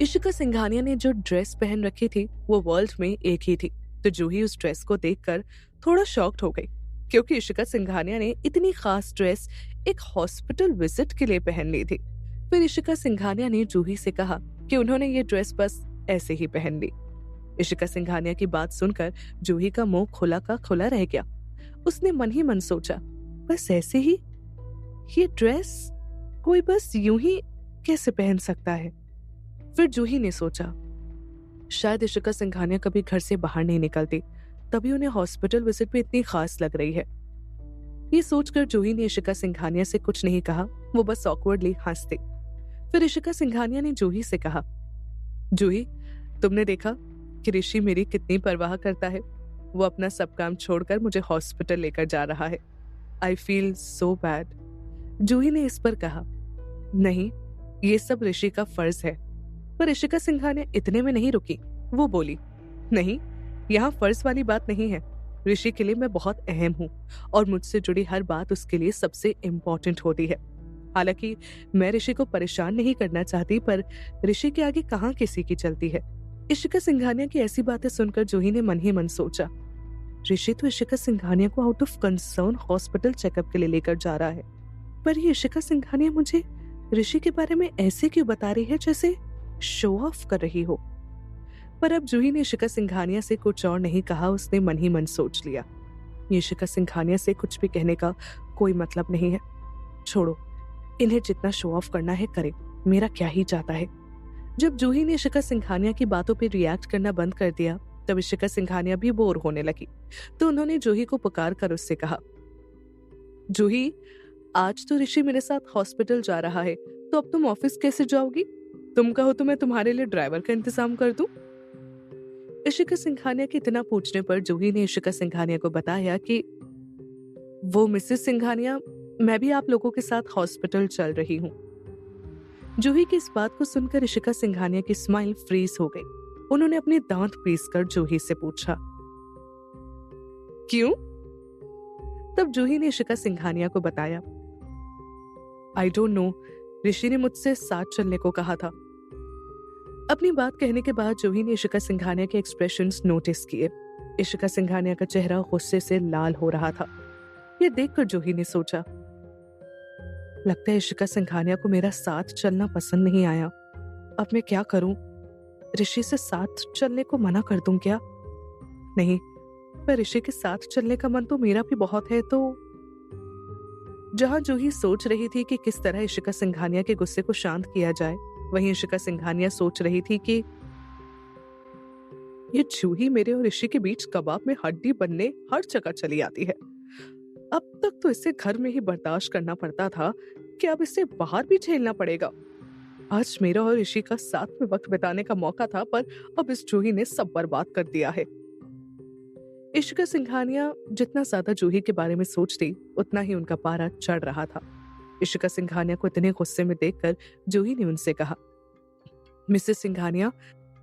इशिका सिंघानिया ने जो ड्रेस पहन रखी थी वो वर्ल्ड में एक ही थी। तो जूही उस ड्रेस को देखकर थोड़ा शॉक्ड हो गई, क्योंकि इशिका सिंघानिया ने इतनी खास ड्रेस एक हॉस्पिटल विजिट के लिए पहन ली थी। फिर इशिका सिंघानिया ने जूही से कहा कि उन्होंने ये ड्रेस बस ऐसे ही पहन ली। इशिका सिंघानिया की बात सुनकर जूही का मुंह खुला का खुला रह गया। उसने मन ही मन सोचा, बस ऐसे ही? ये ड्रेस कोई बस यूं ही कैसे पहन सकता है? फिर जूही ने सोचा, शायद इशिका सिंघानिया कभी घर से बाहर नहीं निकलती, तभी उन्हें हॉस्पिटल विजिट पे इतनी खास लग रही है। ये सोचकर जूही ने इशिका सिंघानिया से कुछ नहीं कहा, वो बस ऑकवर्डली हंस दी। फिर इशिका सिंघानिया ने जूही से कहा, जूही, तुमने देखा कि ऋषि मेरी कितनी परवाह करता है। वो अपना सब काम छोड़कर मुझे हॉस्पिटल लेकर जा रहा है। I feel so bad. जूही ने इस पर कहा, नहीं, ये सब ऋषि का फर्ज है। पर इशिका सिंघानिया इतने में नहीं रुकी। वो बोली, नहीं, यहाँ फर्ज वाली बात नहीं है। ऋषि के लिए मैं बहुत अहम हूँ और मुझसे जुड़ी हर बात उसके लिए सबसे इम्पोर्टेंट होती है। हालांकि मैं ऋषि को परेशान नहीं करना चाहती, पर ऋषि के आगे कहाँ किसी की चलती है। इशिका सिंघानिया की ऐसी बातें सुनकर जूही ने मन ही मन सोचा, ऋषि तो इशिका सिंघानिया को out of concern hospital checkup के लिए लेकर जा रहा है, पर ये इशिका सिंघानिया मुझे ऋषि के बारे में ऐसे क्यों बता रही है जैसे शो ऑफ कर रही हो। पर अब जूही ने इशिका सिंघानिया से कुछ और नहीं कहा। उसने मन ही मन सोच लिया, ये इशिका सिंघानिया से कुछ भी कहने का कोई मतलब नहीं है। छोड़ो, इन्हें जितना शो ऑफ करना है करे, मेरा क्या ही जाता है। जब जूही ने इशिका सिंघानिया की बातों पर रिएक्ट करना बंद कर दिया, तब इशिका सिंघानिया भी बोर होने लगी। तो उन्होंने जूही को पुकार कर उससे कहा, जूही, आज तो ऋषि मेरे साथ हॉस्पिटल जा रहा है, तो अब तुम ऑफिस कैसे जाओगी? तुम कहो तो मैं तुम्हारे लिए ड्राइवर का इंतजाम कर दूं। इशिका सिंघानिया के इतना पूछने पर जूही ने इशिका सिंघानिया को बताया कि वो मिसेस सिंघानिया, मैं भी आप लोगों के साथ हॉस्पिटल चल रही हूँ। जूही की इस बात को सुनकर इशिका सिंघानिया की स्माइल फ्रीज हो गई। उन्होंने अपने दांत पीसकर जूही से पूछा, क्यों? तब जूही ने इशिका सिंघानिया को बताया, आई डोंट नो, ऋषि ने मुझसे साथ चलने को कहा था। अपनी बात कहने के बाद जूही ने इशिका सिंघानिया के एक्सप्रेशंस नोटिस किए। इशिका सिंघानिया का चेहरा गुस्से से लाल हो रहा था। यह देखकर जूही ने सोचा, लगता है इशिका सिंघानिया को मेरा साथ चलना पसंद नहीं आया। अब मैं क्या करूं? ऋषि से साथ चलने को मना कर दूं क्या? नहीं, पर ऋषि के साथ चलने का मन तो मेरा भी बहुत है। तो जहां जूही सोच रही थी कि किस तरह इशिका सिंघानिया के गुस्से को शांत किया जाए, वहीं इशिका सिंघानिया सोच रही थी कि ये जूही मेरे और ऋषि के बीच कबाब में हड्डी बनने हर जगह चली आती है। अब तक तो इसे घर में ही बर्दाश्त करना पड़ता था, कि अब इसे बाहर भी झेलना पड़ेगा। आज मेरा और ऋषि का साथ में वक्त बिताने का मौका था, पर अब इस जूही ने सब बर्बाद कर दिया है। इशिका सिंघानिया जितना ज्यादा जूही के बारे में सोचती, उतना ही उनका पारा चढ़ रहा था। इशिका सिंघानिया को इतने गुस्से में देखकर जूही ने उनसे कहा, मिसेस सिंघानिया,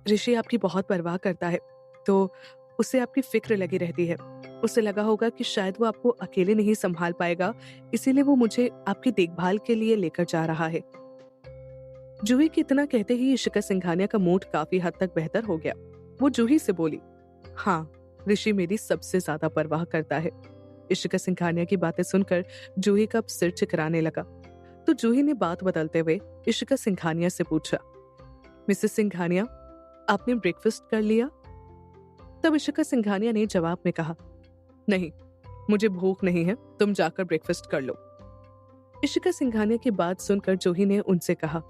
ऋषि आपकी बहुत परवाह करता है, तो उसे आपकी फिक्र लगी रहती है। उसे लगा होगा कि शायद वो आपको अकेले नहीं संभाल पाएगा, इसीलिए वो मुझे आपकी देखभाल के लिए लेकर जा रहा है। जूही के इतना कहते ही इशिका सिंघानिया का मूड काफी हद तक बेहतर हो गया। वो जूही से बोली, हाँ, ऋषि मेरी सबसे ज्यादा परवाह करता है। इशिका सिंघानिया की बातें सुनकर जूही का सिर चकराने लगा। तो जूही ने बात बदलते हुए इशिका सिंघानिया से पूछा, मिसेस सिंघानिया, आपने ब्रेकफास्ट कर लिया? तब इशिका सिंघानिया ने जवाब में कहा, नहीं, मुझे भूख नहीं है, तुम जाकर ब्रेकफास्ट कर लो। इशिका सिंघानिया की बात सुनकर जूही ने उनसे कहा,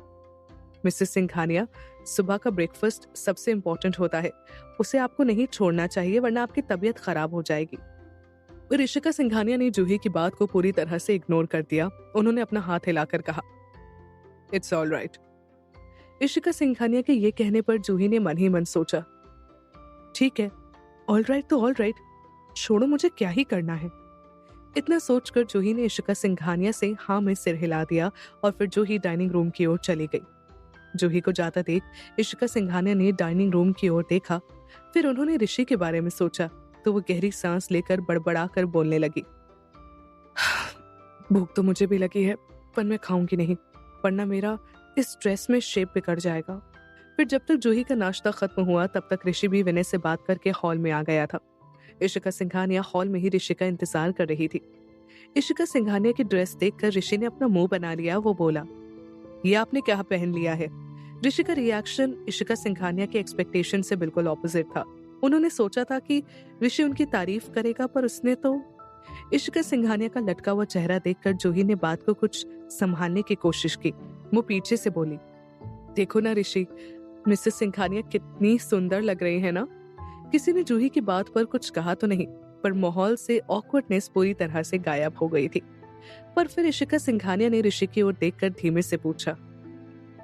मिसेस सिंघानिया, सुबह का ब्रेकफास्ट सबसे इंपॉर्टेंट होता है, उसे आपको नहीं छोड़ना चाहिए, वरना आपकी तबीयत खराब हो जाएगी। और इशिका सिंघानिया ने जूही की बात को पूरी तरह से इग्नोर कर दिया। उन्होंने अपना हाथ हिलाकर कहा, it's all right. Ishika Singhania के ये कहने पर जूही ने मन ही मन सोचा, ठीक है, ऑल राइट तो ऑल राइट, छोड़ो, मुझे क्या ही करना है। इतना सोचकर जूही ने इशिका सिंघानिया से हाँ में सिर हिला दिया और फिर जूही डाइनिंग रूम की ओर चली गई। जूही को जाता देख इशिका सिंघानिया ने डाइनिंग रूम की ओर देखा। फिर उन्होंने ऋषि के बारे में सोचा, तो वो गहरी सांस लेकर बड़बड़ा कर बोलने लगी, भूख तो मुझे भी लगी है, पर मैं खाऊंगी नहीं, वरना मेरा इस ड्रेस में शेप बिगड़ जाएगा। फिर जब तक जूही का नाश्ता खत्म हुआ तब तक ऋषि भी विनय से बात करके हॉल में आ गया था। इशिका सिंघानिया हॉल में ही ऋषि का इंतजार कर रही थी। इशिका सिंघानिया की ड्रेस देखकर ऋषि ने अपना मुंह बना लिया। वो बोला, ये आपने क्या पहन लिया है? ऋषि का रिएक्शन इशिका सिंघानिया के एक्सपेक्टेशन से बिल्कुल ऑपोजिट था। उन्होंने सोचा था कि ऋषि उनकी तारीफ करेगा, पर उसने तो इशिका सिंघानिया का लटका हुआ चेहरा देखकर जूही ने बात को कुछ संभालने की कोशिश की। वो पीछे से बोली, देखो ना ऋषि, मिसेस सिंघानिया कितनी सुंदर लग रही है ना। किसी ने जूही की बात पर कुछ कहा तो नहीं, पर माहौल से ऑकवर्डनेस पूरी तरह से गायब हो गई थी। पर फिर इशिका सिंघानिया ने ऋषि की ओर देखकर धीमे से पूछा,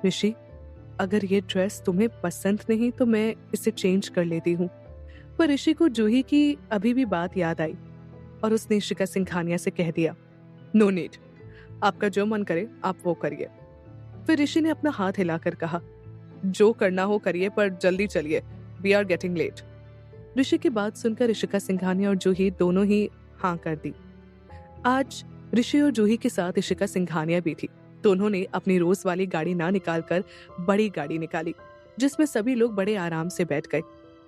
ऋषि, अगर ये ड्रेस तुम्हें पसंद नहीं तो मैं इसे चेंज कर लेती हूँ। पर ऋषि को जूही की अभी भी बात याद आई और उसने इशिका सिंघानिया से कह दिया, नो नीड, आपका जो मन करे आप वो करिए। फिर ऋषि ने अपना हाथ हिलाकर कहा, जो करना हो करिए, पर जल्दी चलिए, वी आर गेटिंग लेट। ऋषि की बात सुनकर इशिका सिंघानिया और जूही दोनों ही हाँ कर दी। आज ऋषि और जूही के साथ इशिका सिंघानिया भी थी, तो उन्होंने अपनी रोज वाली गाड़ी ना निकालकर बड़ी गाड़ी निकाली, जिसमें सभी लोग बड़े आराम से बैठ गए।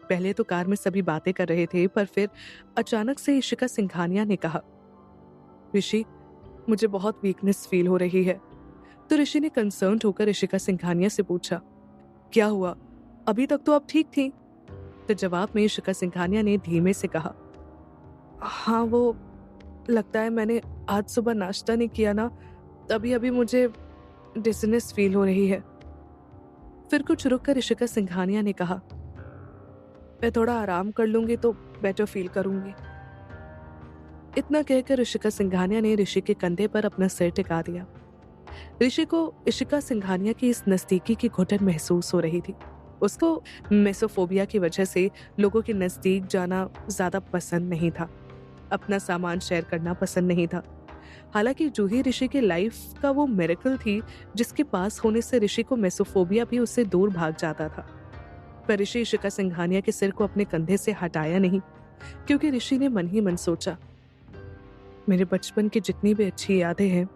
पहले तो कार में सभी बातें कर रहे थे, पर फिर अचानक से इशिका सिंघानिया ने कहा, ऋषि, मुझे बहुत वीकनेस फील हो रही है। तो ऋषि ने कंसर्न होकर इशिका सिंघानिया से पूछा, क्या हुआ? अभी तक तो आप ठीक थी। तो जवाब में इशिका सिंघानिया ने धीमे से कहा, हाँ, वो लगता है मैंने आज सुबह नाश्ता नहीं किया ना, तभी अभी मुझे डिजीनेस फील हो रही है। फिर कुछ रुककर इशिका सिंघानिया ने कहा, मैं थोड़ा आराम कर लूंगी तो बेटर फील करूंगी। इतना कहकर इशिका सिंघानिया ने ऋषि के कंधे पर अपना सिर टिका दिया। ऋषि को इशिका सिंघानिया की इस नजदीकी की घुटन महसूस हो रही थी। उसको मेसोफोबिया की वजह से लोगों के नजदीक जाना ज्यादा पसंद नहीं था, अपना सामान शेयर करना पसंद नहीं था। हालांकि जूही ऋषि के लाइफ का वो मिरेकल थी जिसके पास होने से ऋषि को मेसोफोबिया भी उससे दूर भाग जाता था। पर ऋषि इशिका सिंघानिया के सिर को अपने कंधे से हटाया नहीं, क्योंकि ऋषि ने मन ही मन सोचा, मेरे बचपन की जितनी भी अच्छी यादें हैं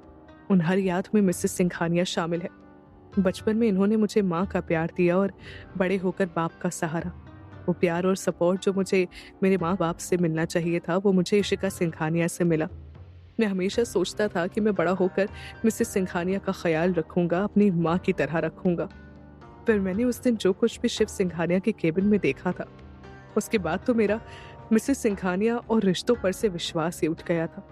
उन हर याद में मिसेस सिंघानिया शामिल है। बचपन में इन्होंने मुझे माँ का प्यार दिया और बड़े होकर बाप का सहारा। वो प्यार और सपोर्ट जो मुझे मेरे माँ बाप से मिलना चाहिए था, वो मुझे इशिका सिंघानिया से मिला। मैं हमेशा सोचता था कि मैं बड़ा होकर मिसेस सिंघानिया का ख्याल रखूंगा, अपनी माँ की तरह रखूंगा। फिर मैंने उस दिन जो कुछ भी शिव सिंघानिया के केबिन में देखा था, उसके बाद तो मेरा मिसेस सिंघानिया और रिश्तों पर से विश्वास ही उठ गया था।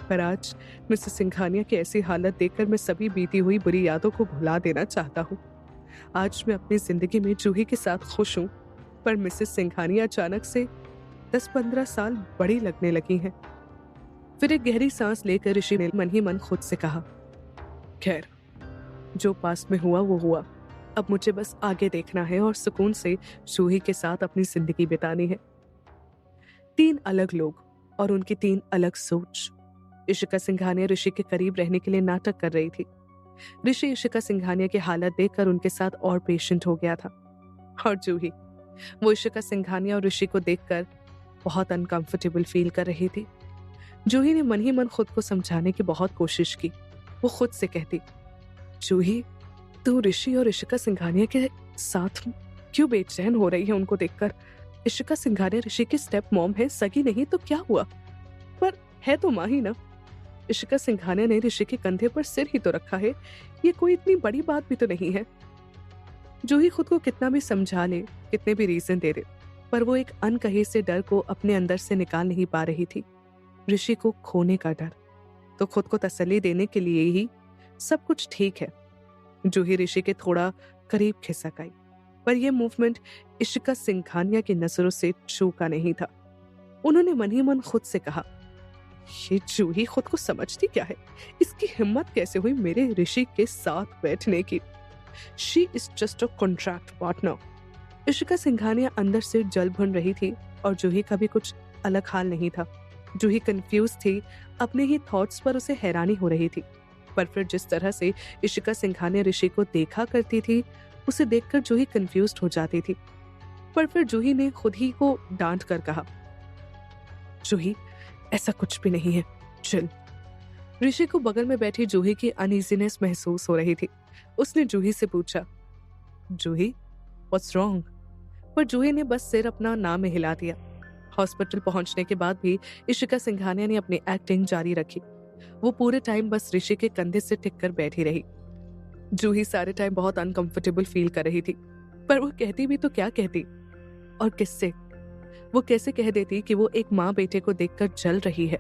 पर आज मिसेस सिंघानिया की ऐसी हालत देखकर मैं सभी बीती हुई बुरी यादों को भुला देना चाहता हूँ। आज मैं अपनी जिंदगी में जूही के साथ खुश हूँ, पर मिसेस सिंघानिया अचानक से 10-15 साल बड़ी लगने लगी हैं। फिर एक गहरी सांस लेकर ऋषि ने मन ही मन खुद से कहा, खैर, जो पास में हुआ वो हुआ। अब मुझे बस आगे देखना है और सुकून से जूही के साथ अपनी जिंदगी बितानी है। 3 अलग लोग और उनकी 3 अलग सोच। इशिका सिंघानिया ऋषि के करीब रहने के लिए नाटक कर रही थी। ऋषि इशिका सिंघानिया की हालत देखकर उनके साथ और पेशेंट हो गया था। और जूही, वो इशिका सिंघानिया और ऋषि को देखकर बहुत अनकंफर्टेबल फील कर रही थी। जूही ने मन ही मन खुद को समझाने की बहुत कोशिश की। वो खुद से कहती, जूही, तू ऋषि और इशिका सिंघानिया के साथ क्यों बेचैन हो रही है उनको देखकर? इशिका सिंघानिया ऋषि की स्टेप मॉम है, सगी नहीं तो क्या हुआ, पर है तो माँ ही ना। इशिका सिंघानिया ने ऋषि के कंधे पर सिर ही तो रखा है, ये कोई इतनी बड़ी बात भी तो नहीं है। जूही खुद को कितना भी समझा ले, कितने भी रीजन दे दे, पर वो एक अनकहे से डर को अपने अंदर से निकाल नहीं पा रही थी। ऋषि को खोने का डर। तो खुद को तसल्ली देने के लिए ही सब कुछ ठीक है। जूही ऋषि के थोड़ा करीब खिसक आई, पर यह मूवमेंट इशिका सिंघानिया की नजरों से चूका नहीं था। उन्होंने मन ही मन खुद से कहा, ये जूही खुद को समझती क्या है? इसकी हिम्मत कैसे हुई मेरे ऋषि के साथ बैठने की? She is just a contract partner. Ishika Singhania अंदर से जल भुन रही थी और जूही का भी कुछ अलग हाल नहीं था। जूही कंफ्यूज थी, अपने ही थॉट्स पर उसे हैरानी हो रही थी। पर फिर जिस तरह से इशिका सिंघानिया ऋषि को देखा करती थी, उसे देखकर जूही कंफ्यूज्ड हो जाती थी। पर फिर जूही ने खुद ही को डांट कर कहा, जूही, ऐसा कुछ भी नहीं है, चिल। ऋषि को बगल में बैठी जूही की अनईजीनेस महसूस हो रही थी। उसने जूही से पूछा, जूही, व्हाट्स रॉन्ग? पर जूही ने बस सिर अपना ना में हिला दिया। हॉस्पिटल पहुंचने के बाद भी इशिका सिंघानिया ने अपनी एक्टिंग जारी रखी। वो पूरे टाइम बस ऋषि के कंधे से टिक कर बैठी रही। जूही सारे टाइम बहुत अनकंफर्टेबल फील कर रही थी, पर वो कहती भी तो क्या कहती, और किससे? वो कैसे कह देती कि वो एक माँ बेटे को देखकर जल रही है।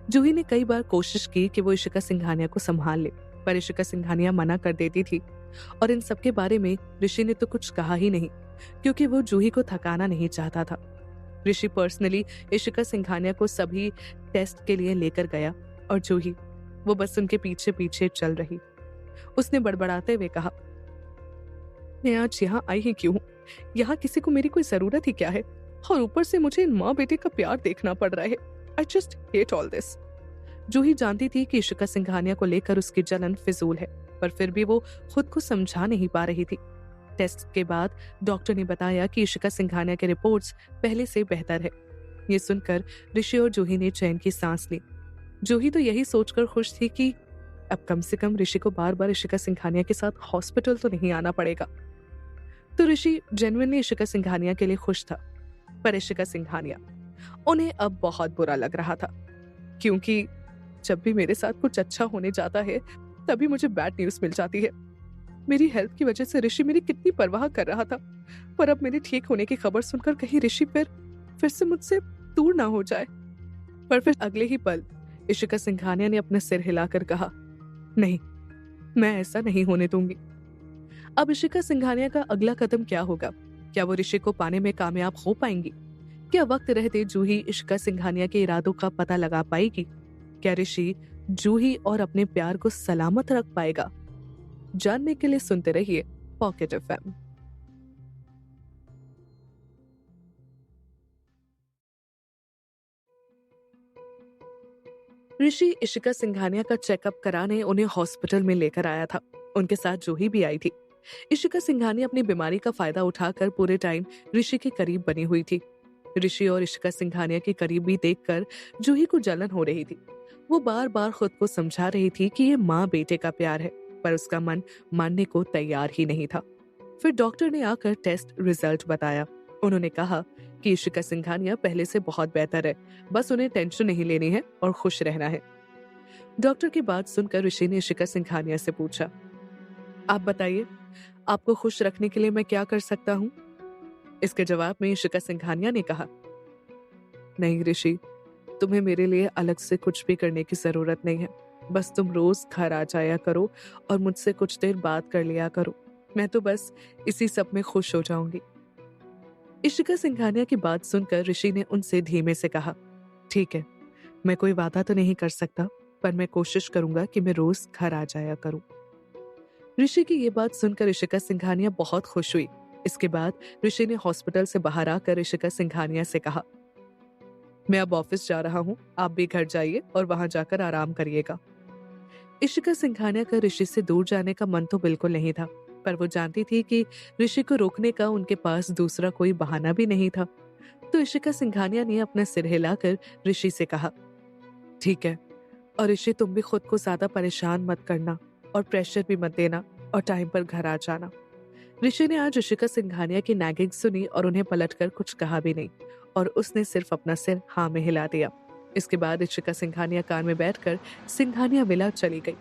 जूही ने कई बार कोशिश की कि वो इशिका सिंघानिया को संभाल ले, पर इशिका सिंघानिया मना कर देती थी। और इन सब के बारे में ऋषि ने तो कुछ कहा ही नहीं, क्योंकि वो जूही को थकाना नहीं चाहता था। ऋषि पर्सनली इशिका सिंघानिया को सभी टेस्ट के लिए लेकर गया, और जूही वो बस उनके पीछे पीछे चल रही। उसने बड़बड़ाते हुए कहा, मैं आज यहाँ आई ही क्यों? यहाँ किसी को मेरी कोई जरूरत ही क्या है? और ऊपर से मुझे इन माँ बेटे का प्यार देखना पड़ रहा है। I just hate all this. Juhi जानती थी कि इशिका सिंघानिया को लेकर उसकी जलन फिजूल है, पर फिर भी वो खुद को समझा नहीं पा रही थी। टेस्ट के बाद डॉक्टर ने बताया कि इशिका सिंघानिया के रिपोर्ट्स पहले से बेहतर है। ये सुनकर ऋषि और जूही ने चैन की सांस ली। जूही तो यही सोचकर खुश थी कि अब कम से कम ऋषि को बार बार इशिका सिंघानिया के साथ हॉस्पिटल तो नहीं आना पड़ेगा। तो ऋषि जेन्युइनली इशिका सिंघानिया के लिए खुश था, पर इशिका सिंघानिया उन्हें अब बहुत बुरा लग रहा था, क्योंकि जब भी मेरे साथ कुछ अच्छा होने जाता है तभी मुझे बैड न्यूज मिल जाती है। मेरी हेल्थ की वजह से ऋषि मेरी कितनी परवाह कर रहा था, पर अब मेरे ठीक होने की खबर सुनकर कहीं ऋषि फिर से मुझसे दूर ना हो जाए। पर फिर अगले ही पल इशिका सिंघानिया ने अपना सिर हिलाकर कहा, नहीं, मैं ऐसा नहीं होने दूंगी। अब इशिका सिंघानिया का अगला कदम क्या होगा? क्या वो ऋषि को पाने में कामयाब हो पाएंगी? क्या वक्त रहते जूही इशिका सिंघानिया के इरादों का पता लगा पाएगी? क्या ऋषि जूही और अपने प्यार को सलामत रख पाएगा? जानने के लिए सुनते रहिए पॉकेट एफएम। ऋषि इशिका सिंघानिया का चेकअप कराने उन्हें हॉस्पिटल में लेकर आया था। उनके साथ जूही भी आई थी। इशिका सिंघानिया अपनी बीमारी का फायदा उठाकर पूरे टाइम ऋषि के करीब बनी हुई थी। ऋषि और इशिका सिंघानिया के करीबी देखकर जूही को जलन हो रही थी। वो बार बार खुद को समझा रही थी कि ये माँ बेटे का प्यार है, पर उसका मन मानने को तैयार ही नहीं था। फिर डॉक्टर ने आकर टेस्ट रिजल्ट बताया। उन्होंने कहा कि इशिका सिंघानिया पहले से बहुत बेहतर है, बस उन्हें टेंशन नहीं लेनी है और खुश रहना है। डॉक्टर की बात सुनकर ऋषि ने इशिका सिंघानिया से पूछा, आप बताइए, आपको खुश रखने के लिए मैं क्या कर सकता हूँ? इसके जवाब में इशिका सिंघानिया ने कहा, नहीं ऋषि, तुम्हें मेरे लिए अलग से कुछ भी करने की जरूरत नहीं है। बस तुम रोज घर आ जाया करो और मुझसे कुछ देर बात कर लिया करो। मैं तो बस इसी सब में खुश हो जाऊंगी। इशिका सिंघानिया की बात सुनकर ऋषि ने उनसे धीमे से कहा, ठीक है, मैं कोई वादा तो नहीं कर सकता, पर मैं कोशिश करूंगा कि मैं रोज घर आ जाया करूं। ऋषि की ये बात सुनकर इशिका सिंघानिया बहुत खुश हुई। इसके बाद ऋषि ने हॉस्पिटल से बाहर आकर इशिका सिंघानिया से कहा, मैं अब ऑफिस जा रहा हूँ, आप भी घर जाइए और वहां जाकर आराम करिएगा। इशिका सिंघानिया का ऋषि से दूर जाने का मन तो बिल्कुल नहीं था, पर वो जानती थी कि ऋषि को रोकने का उनके पास दूसरा कोई बहाना भी नहीं था। तो इशिका सिंघानिया ने अपना सिर हिलाकर ऋषि से कहा, ठीक है, और ऋषि तुम भी खुद को ज्यादा परेशान मत करना और प्रेशर भी मत देना और टाइम पर घर आ जाना। ऋषि ने आज इशिका सिंघानिया की नैगिंग सुनी और उन्हें पलटकर कुछ कहा भी नहीं, और उसने सिर्फ अपना सिर हाँ में हिला दिया। इसके बाद इशिका सिंघानिया कार में बैठकर सिंघानिया विला चली गई।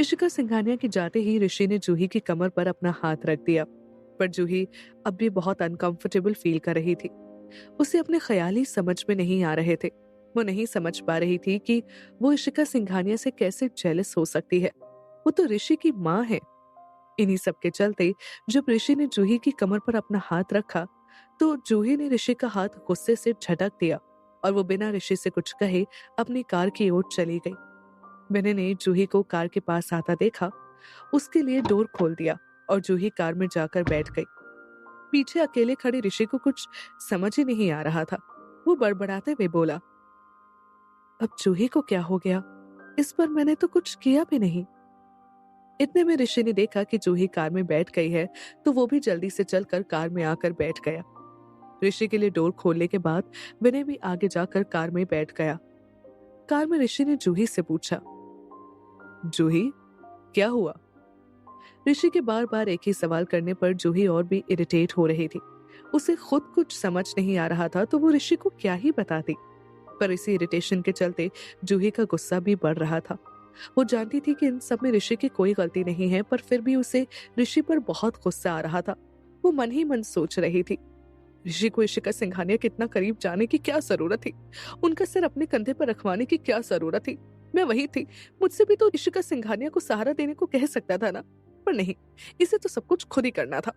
इशिका सिंघानिया की जाते ही ऋषि ने जूही की कमर पर अपना हाथ रख दिया, पर जूही अब भी बहुत अनकंफर्टेबल फील कर रही थी। उसे अपने ख्याल ही समझ में नहीं आ रहे थे। वो नहीं समझ पा रही थी कि वो इशिका सिंघानिया से कैसे जेलस हो सकती है। वो तो ऋषि की माँ है। इन्हीं सब के चलते जब ऋषि ने जूही की कमर पर अपना हाथ रखा, तो जूही ने ऋषि का हाथ गुस्से से झटक दिया और वो बिना ऋषि से कुछ कहे अपनी कार की ओर चली गई। विनय ने जूही को कार के पास आता देखा, उसके लिए डोर खोल दिया और जूही कार में जाकर बैठ गई। पीछे अकेले खड़े ऋषि को कुछ समझ ही नहीं आ रहा था। वो बड़बड़ाते हुए बोला, अब जूही को क्या हो गया? इस पर मैंने तो कुछ किया भी नहीं। इतने में ऋषि ने देखा कि जूही कार में बैठ गई है, तो वो भी जल्दी से चलकर कार में आकर बैठ गया। ऋषि के लिए डोर खोलने के बाद विनय भी आगे जाकर कार में बैठ गया। कार में ऋषि ने जूही से पूछा, जूही, क्या हुआ? ऋषि के बार बार एक ही सवाल करने पर जूही और भी इरिटेट हो रही थी। उसे खुद कुछ समझ नहीं आ रहा था तो वो ऋषि को क्या ही बताती। पर इसी इरिटेशन के चलते जूही का गुस्सा भी बढ़ रहा था। वो जानती थी कि इन सब में ऋषि की कोई गलती नहीं है, पर फिर भी उसे ऋषि पर बहुत गुस्सा आ रहा था। वो मन ही मन सोच रही थी, ऋषि को इशिका सिंघानिया कितना करीब जाने की क्या जरूरत थी? उनका सिर अपने कंधे पर रखवाने की क्या जरूरत थी? मैं वही थी, मुझसे भी तो इशिका सिंघानिया को सहारा देने को कह सकता था ना। पर नहीं, इसे तो सब कुछ खुद ही करना था।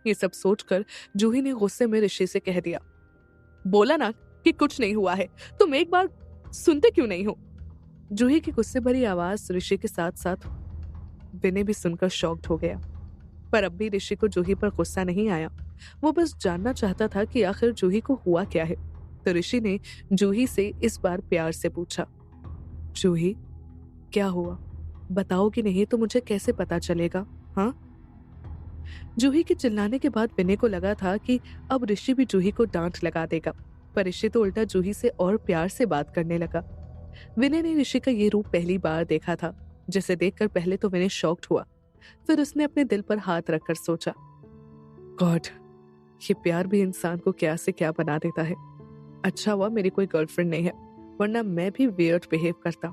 ये सब सोचकर जूही ने गुस्से में ऋषि से कह दिया, बोला ना कि कुछ नहीं हुआ है, तुम एक बार सुनते क्यों नहीं हो? जूही की गुस्से भरी आवाज ऋषि के साथ साथ विनय भी सुनकर शॉक्ड हो गया। पर अब भी ऋषि को जूही पर गुस्सा नहीं आया। वो बस जानना चाहता था कि आखिर जूही को हुआ क्या है। तो ऋषि ने जूही से इस बार प्यार से पूछा, जूही क्या हुआ? बताओगी नहीं तो मुझे कैसे पता चलेगा? हाँ? जूही के चिल्लाने के बाद विनय को लगा था कि अब ऋषि भी जूही को डांट लगा देगा, पर ऋषि तो उल्टा जूही से और प्यार से बात करने लगा। विनय ने ऋषि का ये रूप पहली बार देखा था, जिसे देखकर पहले तो विनय शॉक्ड हुआ। फिर उसने अपने दिल पर हाथ रखकर सोचा, गॉड, ये प्यार भी इंसान को क्या से क्या बना देता है। अच्छा हुआ मेरी कोई गर्लफ्रेंड नहीं है, वरना मैं भी वियर्ड बिहेव करता।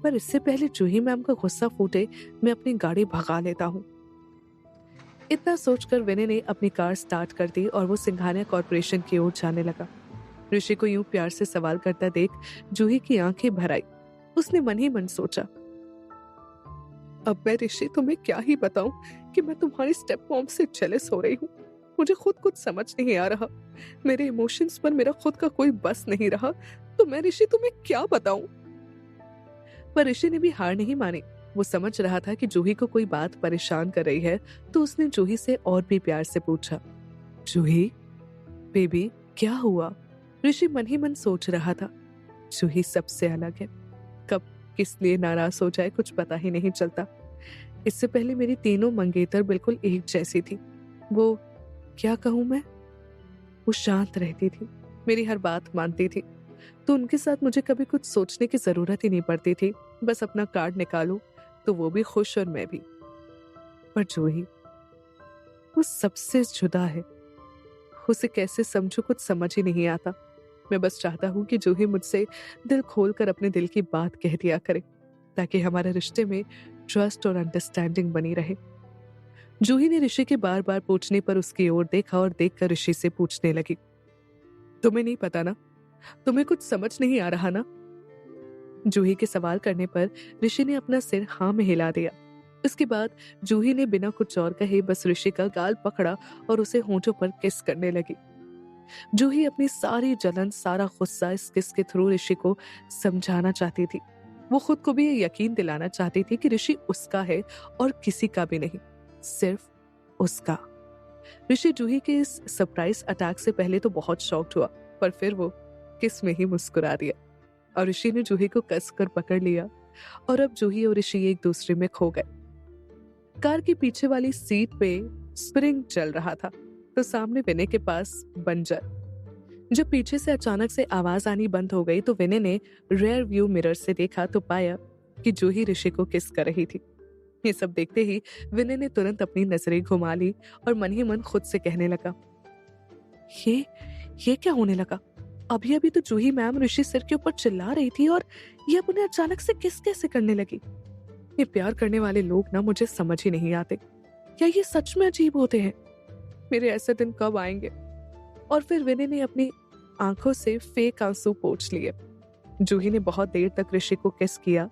पर इससे पहले जूही मैम का गुस्सा फूटे, मैं अपनी गाड़ी भगा लेता हूँ। इतना सोचकर विनय ने अपनी कार स्टार्ट कर दी और वो सिंघानिया कॉर्पोरेशन की ओर जाने लगा। ऋषि को यूं प्यार से सवाल करता देख जूही की आंखें भर आई। उसने मन ही मन सोचा, अब मैं ऋषि तुम्हें क्या ही बताऊं कि मैं तुम्हारी स्टेप मॉम से जेलस हो रही हूँ। मुझे खुद कुछ समझ नहीं आ रहा, मेरे इमोशंस पर मेरा खुद का कोई बस नहीं रहा, तो मैं ऋषि तुम्हें क्या बताऊं? पर ऋषि ने भी हार नहीं मानी। वो समझ रहा था कि जूही को कोई बात परेशान कर रही है, तो उसने जूही से और भी प्यार से पूछा, जूही बेबी क्या हुआ? ऋषि मन ही मन सोच रहा था, जूही सबसे अलग है, कब किस लिए नाराज हो जाए कुछ पता ही नहीं चलता। इससे पहले मेरी तीनों मंगेतर बिल्कुल एक जैसी थी। वो क्या कहूं मैं, वो शांत रहती थी, मेरी हर बात मानती थी, तो उनके साथ मुझे कभी कुछ सोचने की जरूरत ही नहीं पड़ती थी। बस अपना कार्ड निकालो तो वो भी खुश और मैं भी। पर जूही वो सबसे जुदा है, उसे कैसे समझूं कुछ समझ ही नहीं आता। मैं बस चाहता हूँ कि जूही मुझसे दिल खोलकर अपने दिल की बात कह दिया करे, ताकि हमारे रिश्ते में ट्रस्ट और अंडरस्टैंडिंग बनी रहे। जूही ने ऋषि के बार बार पूछने पर उसकी ओर देखा और देखकर ऋषि से पूछने लगी, तुम्हें नहीं पता ना? तुम्हें कुछ समझ नहीं आ रहा ना? जूही के सवाल करने पर ऋषि ने अपना सिर हाँ में हिला दिया। इसके बाद जूही ने बिना कुछ और कहे बस ऋषि का गाल पकड़ा और उसे होंठों पर किस करने लगी। जूही अपनी सारी जलन, सारा गुस्सा इस किस के थ्रू ऋषि को समझाना चाहती थी। वो खुद को भी ये यकीन दिलाना चाहती थी कि ऋषि उसका है और किसी का भी नहीं, सिर्फ उसका। ऋषि जूही के इस सरप्राइज अटैक से पहले तो बहुत शॉक्ड हुआ, पर फिर वो किस में ही मुस्कुरा दिया और ऋषि ने जूही को कसकर पकड़ लिया और अब जूही और ऋषि एक दूसरे में खो गए। कार की पीछे वाली सीट पे स्प्रिंग चल रहा था तो सामने विनय के पास बंजर। जब पीछे से अचानक से आवाज आनी बंद हो गई तो विनय ने रेयर व्यू मिरर से देखा तो पाया कि जूही ऋषि को किस कर रही थी। ये सब देखते ही विनय ने तुरंत अपनी नजरें घुमा ली और मन ही मन खुद से कहने लगा, ये क्या होने लगा? अभी अभी तो जूही मैम ऋषि सिर के ऊपर चिल्ला रही थी और ये अब उन्हें अचानक से किस कैसे करने लगी। ये प्यार करने वाले लोग ना मुझे समझ ही नहीं आते। क्या ये सच में अजीब होते हैं? मेरे ऐसे दिन कब आएंगे? और फिर विनय ने अपनी आंखों से फेक आंसू पोंछ लिए। जूही ने बहुत देर तक ऋषि को किस किया,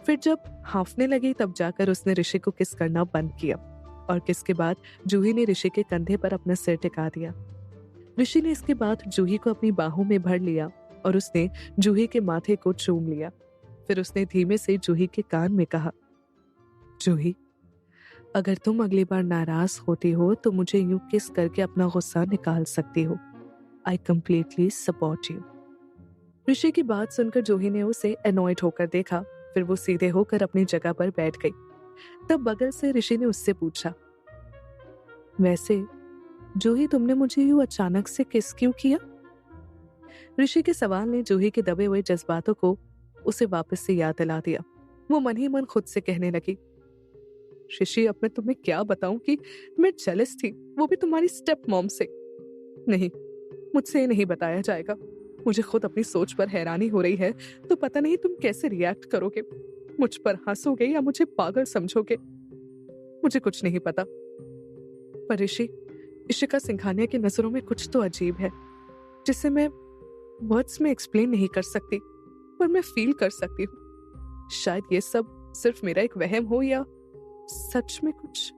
फिर जब हांफने लगी तब जाकर उसने ऋषि को किस करना बंद किया और किस के बाद जूही ने ऋषि के कंधे पर अपना सिर टिका दिया। ऋषि ने इसके बाद जूही को अपनी बाहों में भर लिया और उसने जूही के माथे को चूम लिया। फिर उसने धीमे से जूही के कान में कहा, जूही अगर तुम अगली बार नाराज होती हो तो मुझे यूं किस करके अपना गुस्सा निकाल सकती हो। I completely support you. Rishi की बात सुनकर जूही ने उसे अनॉयड होकर देखा, फिर वो सीधे होकर अपनी जगह पर बैठ गई। तब बगल से ऋषि ने उससे पूछा, वैसे जूही तुमने मुझे यूं अचानक से किस क्यों किया? ऋषि के सवाल ने जूही के दबे हुए जज्बातों को उसे वापस से याद दिला दिया। वो मन ही मन खुद से कहने लगी, ऋषि, अब मैं तुम्हें क्या बताऊं कि मैं जेलस थी, वो भी तुम्हारी स्टेप मॉम से। नहीं, मुझसे ये नहीं बताया जाएगा। मुझे खुद अपनी सोच पर हैरानी हो रही है, तो पता नहीं तुम कैसे रिएक्ट करोगे। मुझ पर हंसोगे या मुझे पागल समझोगे, मुझे कुछ नहीं पता। पर ऋषि, इशिका सिंघानिया की नजरों में कुछ तो अजीब है, जिसे मैं वर्ड्स में एक्सप्लेन नहीं कर सकती, पर मैं फील कर सकती हूँ। शायद ये सब सिर्फ मेरा एक वहम हो या सच में कुछ।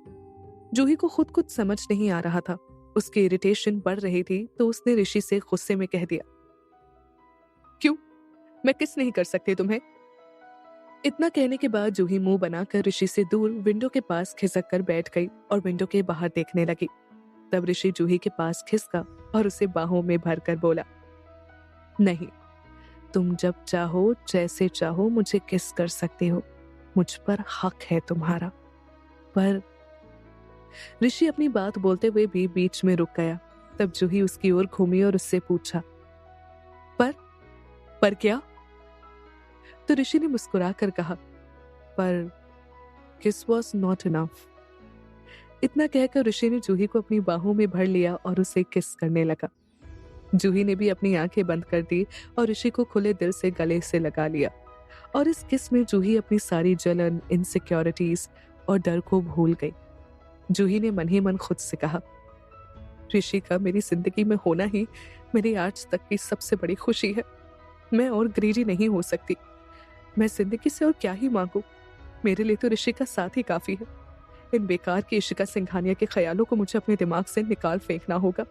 जूही को खुद कुछ समझ नहीं आ रहा था। उसकी इरिटेशन बढ़ रही थी, तो उसने ऋषि से गुस्से में कह दिया, क्यों? मैं किस नहीं कर सकती तुम्हें? इतना कहने के बाद जूही मुंह बनाकर ऋषि से दूर विंडो के पास खिसक कर बैठ गई और विंडो के बाहर देखने लगी। तब ऋषि जूही के पास खिसका और उसे बाहों में भरकर बोला, नहीं, तुम जब चाहो जैसे चाहो मुझे किस कर सकते हो, मुझ पर हक है तुम्हारा। पर ऋषि अपनी बात बोलते हुए भी बीच में रुक गया। तब जूही उसकी ओर घूमी और उससे पूछा, पर क्या? तो ऋषि ने मुस्कुराकर कहा, पर किस वॉज नॉट इनफ। इतना कहकर ऋषि ने जूही को अपनी बाहों में भर लिया और उसे किस करने लगा। जूही ने भी अपनी आंखें बंद कर दी और ऋषि को खुले दिल से गले से लगा लिया। और इस किस में जूही अपनी सारी जलन, इनसिक्योरिटीज और डर को भूल गई। जूही ने मन ही मन खुद से कहा, ऋषि का मेरी जिंदगी में होना ही मेरी आज तक की सबसे बड़ी खुशी है। मैं और ग्रीडी नहीं हो सकती। मैं जिंदगी से और क्या ही मांगू। मेरे लिए तो ऋषि का साथ ही काफी है। इन बेकार की इशिका सिंघानिया के ख्यालों को मुझे अपने दिमाग से निकाल फेंकना होगा।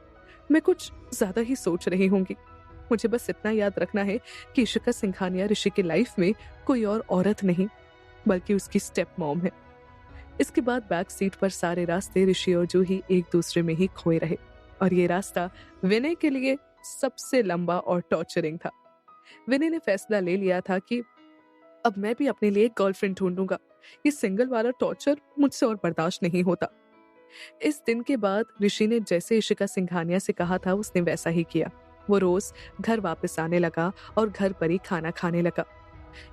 मैं कुछ ज्यादा ही सोच रही होंगी। मुझे बस इतना याद रखना है कि इशिका सिंघानिया ऋषि की लाइफ में कोई और औरत नहीं, बल्कि उसकी स्टेप मॉम है। इसके बाद बैक सीट पर सारे रास्ते ऋषि और जूही एक दूसरे में ही खोए रहे, और ये रास्ता विनय के लिए सबसे लंबा और टॉर्चरिंग था। विनय ने फैसला ले लिया था कि अब मैं भी अपने लिए एक गर्लफ्रेंड ढूंढूंगा। ये सिंगल वाला टॉर्चर मुझसे और बर्दाश्त नहीं होता। इस दिन के बाद ऋषि ने जैसे इशिका सिंघानिया से कहा था उसने वैसा ही किया। वो रोज घर वापस आने लगा और घर पर ही खाना खाने लगा।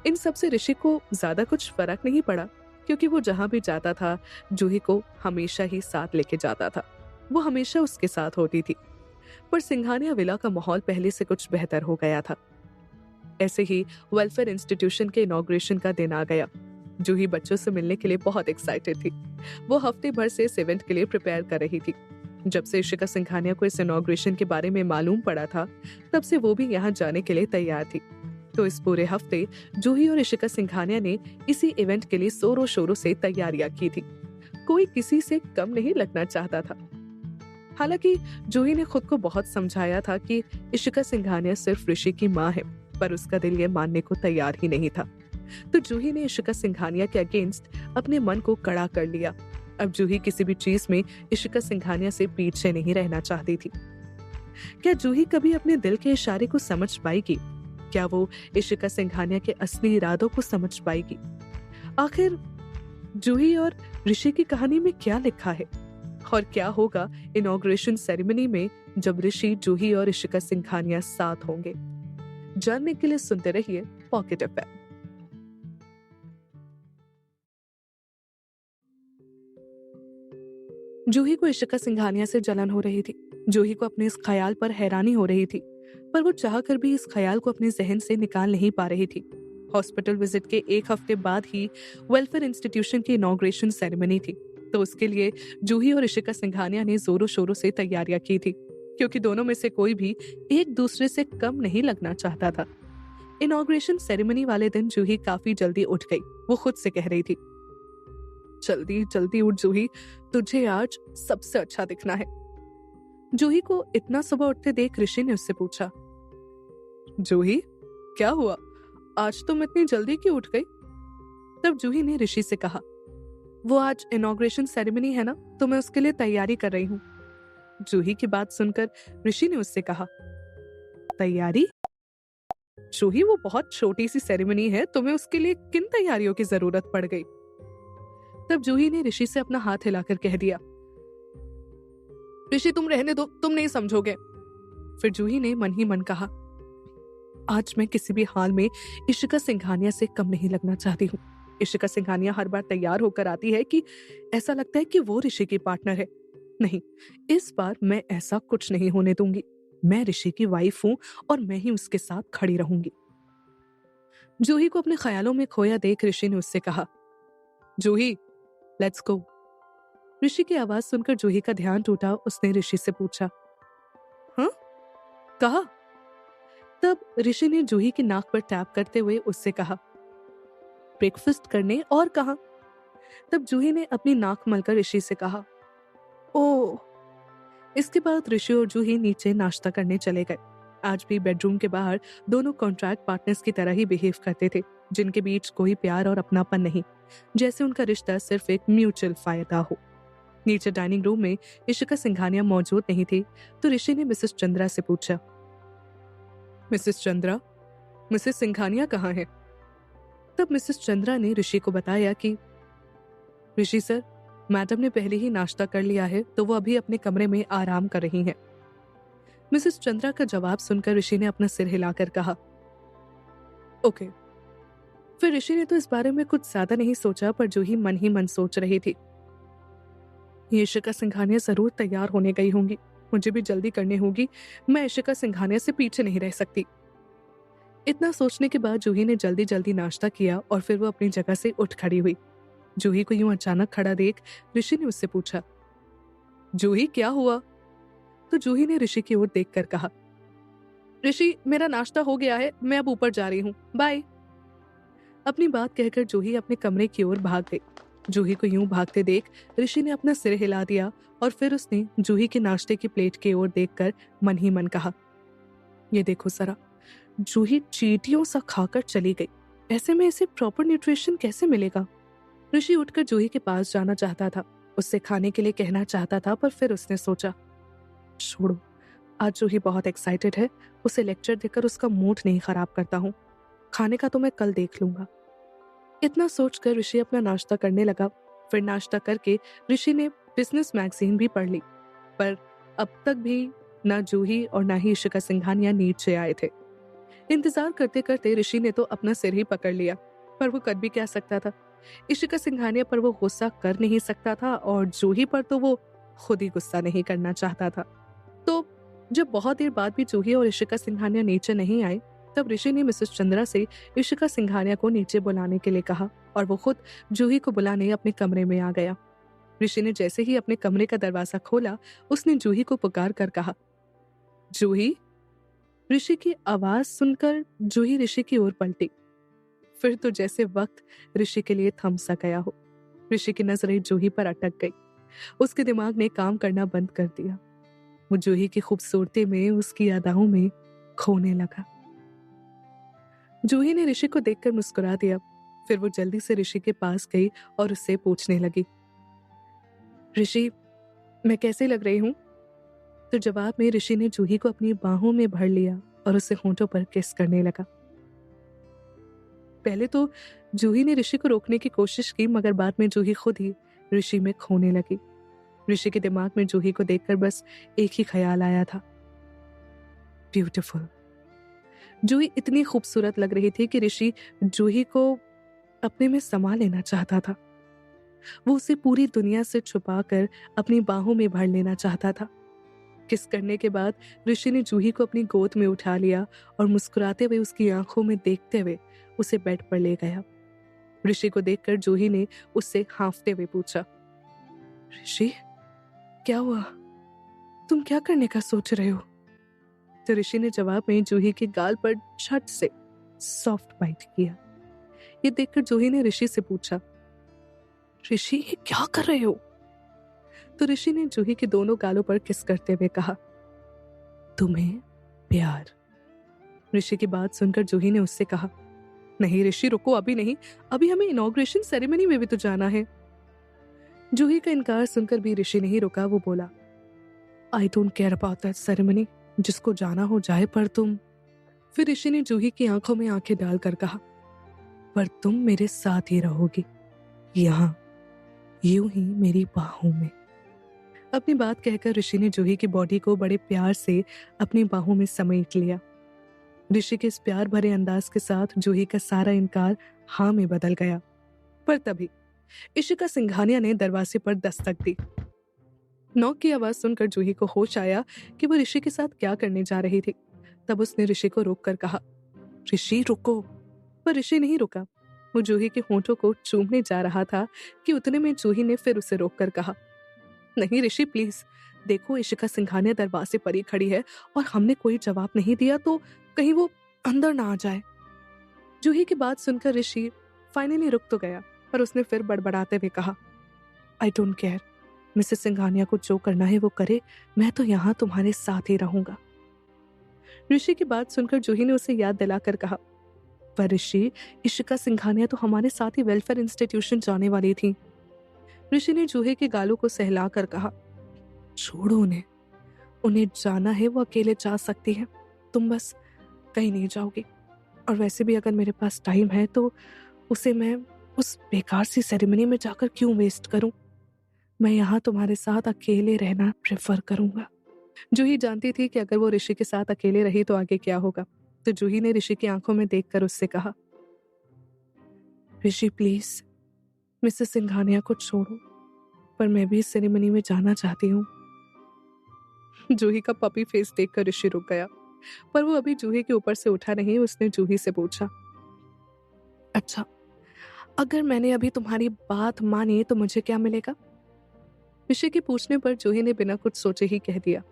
इन सब से ऋषि को ज्यादा कुछ फर्क नहीं पड़ा, क्योंकि वो जहां भी जाता था जूही को हमेशा ही साथ लेके जाता था। वो हमेशा उसके साथ होती थी। पर सिंघानिया विला का माहौल पहले से कुछ बेहतर हो गया था। ऐसे ही वेलफेयर इंस्टीट्यूशन के इनॉग्रेशन का दिन आ गया। जूही बच्चों से मिलने के लिए बहुत एक्साइटेड थी। वो हफ्ते भर से इस इवेंट के लिए प्रिपेयर कर रही थी। जब से इशिका सिंघानिया को इस इनॉग्रेशन के बारे में मालूम पड़ा था, तब से वो भी यहाँ जाने के लिए तैयार थी। तो इस पूरे हफ्ते जूही और इशिका सिंघानिया ने इसी इवेंट के लिए जोरों शोरों से तैयारियां की थी। कोई किसी से कम नहीं लगना चाहता था। हालांकि जूही ने खुद को बहुत समझाया था कि इशिका सिंघानिया सिर्फ ऋषि की माँ है, पर उसका दिल ये मानने को तैयार ही नहीं था। तो जूही ने इशिका सिंघानिया के अगेंस्ट अपने मन को कड़ा कर लिया। अब जूही किसी भी चीज में इशिका सिंघानिया से पीछे नहीं रहना चाहती थी। क्या जूही कभी अपने दिल के इशारे को समझ पाएगी? क्या वो इशिका सिंघानिया के असली इरादों को समझ पाएगी? आखिर जूही और ऋषि की कहानी में क्या लिखा है, और क्या होगा इनॉग्रेशन सेरेमनी में जब ऋषि, जूही और इशिका सिंघानिया साथ होंगे? जानने के लिए सुनते रहिए पॉकेट एफएम। जूही को इशिका सिंघानिया से जलन हो रही थी। जूही को अपने इस ख्याल पर हैरानी हो रही थी, पर वो चाहकर भी इस ख्याल को अपने जहन से निकाल नहीं पा रही थी। हॉस्पिटल विजिट के एक हफ्ते बाद ही वेलफेयर इंस्टीट्यूशन की इनॉग्रेशन सेरेमनी थी, तो उसके लिए जूही और इशिका सिंघानिया ने जोरों शोरों से तैयारियां की थी, क्योंकि दोनों में से कोई भी एक दूसरे से कम नहीं लगना चाहता था। इनॉग्रेशन सेरेमनी वाले दिन जूही काफी जल्दी उठ गई। वो खुद से कह रही थी, जल्दी जल्दी उठ जूही, तुझे आज सबसे अच्छा दिखना है। जूही को इतना सुबह उठते देख ऋषि ने उससे पूछा, जूही क्या हुआ, आज तुम इतनी जल्दी क्यों उठ गई? तब जूही ने ऋषि से कहा, वो आज इनॉग्रेशन सेरेमनी है ना, तो मैं उसके लिए तैयारी कर रही हूँ। जूही की बात सुनकर ऋषि ने उससे कहा, तैयारी? जूही, वो बहुत छोटी सी सेरेमनी है, तुम्हें उसके लिए किन तैयारियों की जरूरत पड़ गई? तब जूही ने ऋषि से अपना हाथ हिलाकर कह दिया, ऋषि तुम रहने दो, तुम नहीं समझोगे। फिर जूही ने मन ही मन कहा, आज मैं किसी भी हाल में इशिका सिंघानिया से कम नहीं लगना चाहती हूँ। इशिका सिंघानिया हर बार तैयार होकर आती है कि ऐसा लगता है कि वो ऋषि की पार्टनर है। नहीं, इस बार मैं ऐसा कुछ नहीं होने दूंगी। मैं ऋषि की वाइफ हूं और मैं ही उसके साथ खड़ी रहूंगी। जूही को अपने ख्यालों में खोया देख ऋषि ने उससे कहा, जूही, लेट्स गो। ऋषि की आवाज सुनकर जूही का ध्यान टूटा। उसने ऋषि से पूछा, हाँ, कहा? तब ऋषि ने जूही की नाक पर टैप करते हुए उससे कहा, ब्रेकफास्ट करने। और कहा? तब जूही ने अपनी नाक मलकर ऋषि से कहा, ओह। इसके बाद ऋषि और जूही नीचे नाश्ता करने चले गए। आज भी बेडरूम के बाहर दोनों कॉन्ट्रैक्ट पार्टनर्स की तरह ही बिहेव करते थे, जिनके बीच कोई प्यार और अपनापन नहीं, जैसे उनका रिश्ता सिर्फ एक म्यूचुअल फायदा हो। नीचे डाइनिंग रूम में इशिका सिंघानिया मौजूद नहीं थी, तो ऋषि ने मिसेस चंद्रा से पूछा, मिसेस चंद्रा, मिसेस सिंघानिया कहाँ है? तब मिसेस चंद्रा ने ऋषि को बताया कि ऋषि सर, मैडम ने पहले ही नाश्ता कर लिया है, तो वो अभी अपने कमरे में आराम कर रही हैं। मिसेस चंद्रा का जवाब सुनकर ऋषि ने अपना सिर हिलाकर कहा, ओके। फिर ऋषि ने तो इस बारे में कुछ ज्यादा नहीं सोचा, पर जो ही मन सोच रही थी, ये इशिका सिंघानिया जरूर तैयार होने गई होंगी, मुझे भी जल्दी करनी होगी, मैं इशिका सिंघानिया से पीछे नहीं रह सकती। इतना सोचने के बाद जूही ने जल्दी जल्दी नाश्ता किया और फिर वो अपनी जगह से उठ खड़ी हुई। जूही को यूं अचानक खड़ा देख ऋषि ने उससे पूछा, जूही, क्या हुआ? तो जूही ने ऋषि की ओर देखकर कहा, ऋषि, मेरा नाश्ता हो गया है, मैं अब ऊपर जा रही हूँ, बाय। अपनी बात कहकर जूही अपने कमरे की ओर भाग गई। जूही को यूं भागते देख ऋषि ने अपना सिर हिला दिया और फिर उसने जूही के नाश्ते की प्लेट की ओर देखकर मन ही मन कहा, ये देखो जरा, जूही चींटियों सा खाकर चली गई, ऐसे में इसे प्रॉपर न्यूट्रिशन कैसे मिलेगा? ऋषि उठकर जूही के पास जाना चाहता था, उससे खाने के लिए कहना चाहता था, पर फिर उसने सोचा, छोड़ो, आज जूही बहुत एक्साइटेड है, उसे लेक्चर देकर उसका मूड नहीं खराब करता हूँ, खाने का तो मैं कल देख लूंगा। इतना सोचकर ऋषि अपना नाश्ता करने लगा। फिर नाश्ता करके ऋषि ने बिजनेस मैगजीन भी पढ़ ली, पर अब तक भी ना जूही और ना ही इशिका सिंघानिया नीचे आए थे। इंतजार करते करते ऋषि ने तो अपना सिर ही पकड़ लिया, पर वो कर भी क्या सकता था? इशिका सिंघानिया पर वो गुस्सा कर नहीं सकता था और जूही पर तो वो खुद ही गुस्सा नहीं करना चाहता था। तो जब बहुत देर बाद भी जूही और इशिका सिंघानिया नीचे नहीं आए, तब ऋषि ने मिसेस चंद्रा से इशिका सिंघानिया को नीचे बुलाने के लिए कहा और वो खुद जूही को बुलाने अपने कमरे में आ गया। ऋषि ने जैसे ही अपने कमरे का दरवाजा खोला, उसने जूही को पुकार कर कहा, जूही। ऋषि की आवाज सुनकर जूही ऋषि की ओर पलटी। फिर तो जैसे वक्त ऋषि के लिए थम सा गया हो। ऋषि की नजरें जूही पर अटक गई। उसके दिमाग ने काम करना बंद कर दिया। वो जूही की खूबसूरती में, उसकी अदाओं में खोने लगा। जूही ने ऋषि को देखकर मुस्कुरा दिया। फिर वो जल्दी से ऋषि के पास गई और उससे पूछने लगी, ऋषि, मैं कैसे लग रही हूं? तो जवाब में ऋषि ने जूही को अपनी बाहों में भर लिया और उसे होंठों पर किस करने लगा। पहले तो जूही ने ऋषि को रोकने की कोशिश की, मगर बाद में जूही खुद ही ऋषि में खोने लगी। ऋषि के दिमाग में जूही को देखकर बस एक ही ख्याल आया था, ब्यूटीफुल। जूही इतनी खूबसूरत लग रही थी कि ऋषि जूही को अपने में समा लेना चाहता था। वो उसे पूरी दुनिया से छुपाकर अपनी बाहों में भर लेना चाहता था। किस करने के बाद ऋषि ने जूही को अपनी गोद में उठा लिया और मुस्कुराते हुए उसकी आंखों में देखते हुए उसे बेड पर ले गया। ऋषि को देखकर जूही ने उससे हांफते हुए पूछा, ऋषि, क्या हुआ? तुम क्या करने का सोच रहे हो? तो ऋषि ने जवाब में जूही के गाल पर झट से सॉफ्ट बाइट किया। ये देखकर जूही ने ऋषि से पूछा, ऋषि, ये क्या कर रहे हो? तो ऋषि ने जूही के दोनों गालों पर किस करते हुए कहा, तुम्हें प्यार। ऋषि की बात सुनकर जूही ने उससे कहा, नहीं ऋषि, रुको, अभी नहीं, अभी हमें इनॉग्रेशन सेरेमनी में भी तो जाना है। जूही का इनकार सुनकर भी ऋषि नहीं रुका। वो बोला, I don't care about that ceremony, जिसको जाना हो जाए, पर तुम। फिर ऋषि ने जूही की आंखों में आंखें डालकर कहा, पर तुम मेरे साथ ही रहोगी, यहाँ, यूं ही मेरी बाहों में। अपनी बात कहकर ऋषि ने जूही की बॉडी को बड़े प्यार से अपनी बाहों में समेट लिया। ऋषि के इस प्यार भरे अंदाज के साथ जूही का सारा इनकार हाँ में बदल गया। पर तभी इशिका सिंघानिया ने दरवाजे पर दस्तक दी। नॉक की आवाज सुनकर जूही को होश आया कि वो ऋषि के साथ क्या करने जा रही थी। तब उसने ऋषि को रोक कर कहा, ऋषि रुको। पर ऋषि नहीं रुका। वो जूही के होंठों को चूमने जा रहा था कि उतने में जूही ने फिर उसे रोक कर कहा, नहीं ऋषि प्लीज, देखो इशिका सिंघानिया दरवाजे पर ही खड़ी है और हमने कोई जवाब नहीं दिया तो कहीं वो अंदर ना आ जाए। जूही की बात सुनकर ऋषि फाइनली रुक तो गया, पर उसने फिर बड़बड़ाते हुए कहा, I don't care, Mrs Singhania को जो करना है वो करे, मैं तो यहाँ तुम्हारे साथ ही रहूंगा। ऋषि की बात सुनकर जूही ने उसे याद दिलाकर कहा, पर ऋषि, इशिका सिंघानिया तो हमारे साथ ही वेलफेयर इंस्टीट्यूशन जाने वाली थी। ऋषि ने जूही के गालों को सहलाकर कहा, छोड़ो उन्हें, उन्हें जाना है वो अकेले जा सकती है, तुम बस कहीं नहीं जाओगी। और वैसे भी अगर मेरे पास टाइम है तो उसे मैं उस बेकार सी सेरेमनी में जाकर क्यों वेस्ट करूं। मैं यहाँ तुम्हारे साथ अकेले रहना प्रेफर करूंगा। जूही जानती थी कि अगर वो ऋषि के साथ अकेले रही तो आगे क्या होगा, तो जूही ने ऋषि की आंखों में देखकर उससे कहा, ऋषि प्लीज, मिसेस सिंघानिया को छोड़ो, पर मैं भी इस सेरेमनी में जाना चाहती हूँ। जूही का पपी फेस देखकर ऋषि रुक गया, पर वो अभी जूही के ऊपर से उठा नहीं। उसने जूही से पूछा, अच्छा, अगर मैंने अभी तुम्हारी बात मानी तो मुझे क्या मिलेगा? ऋषि के पूछने पर जूही ने बिना कुछ सोचे ही कह दिया,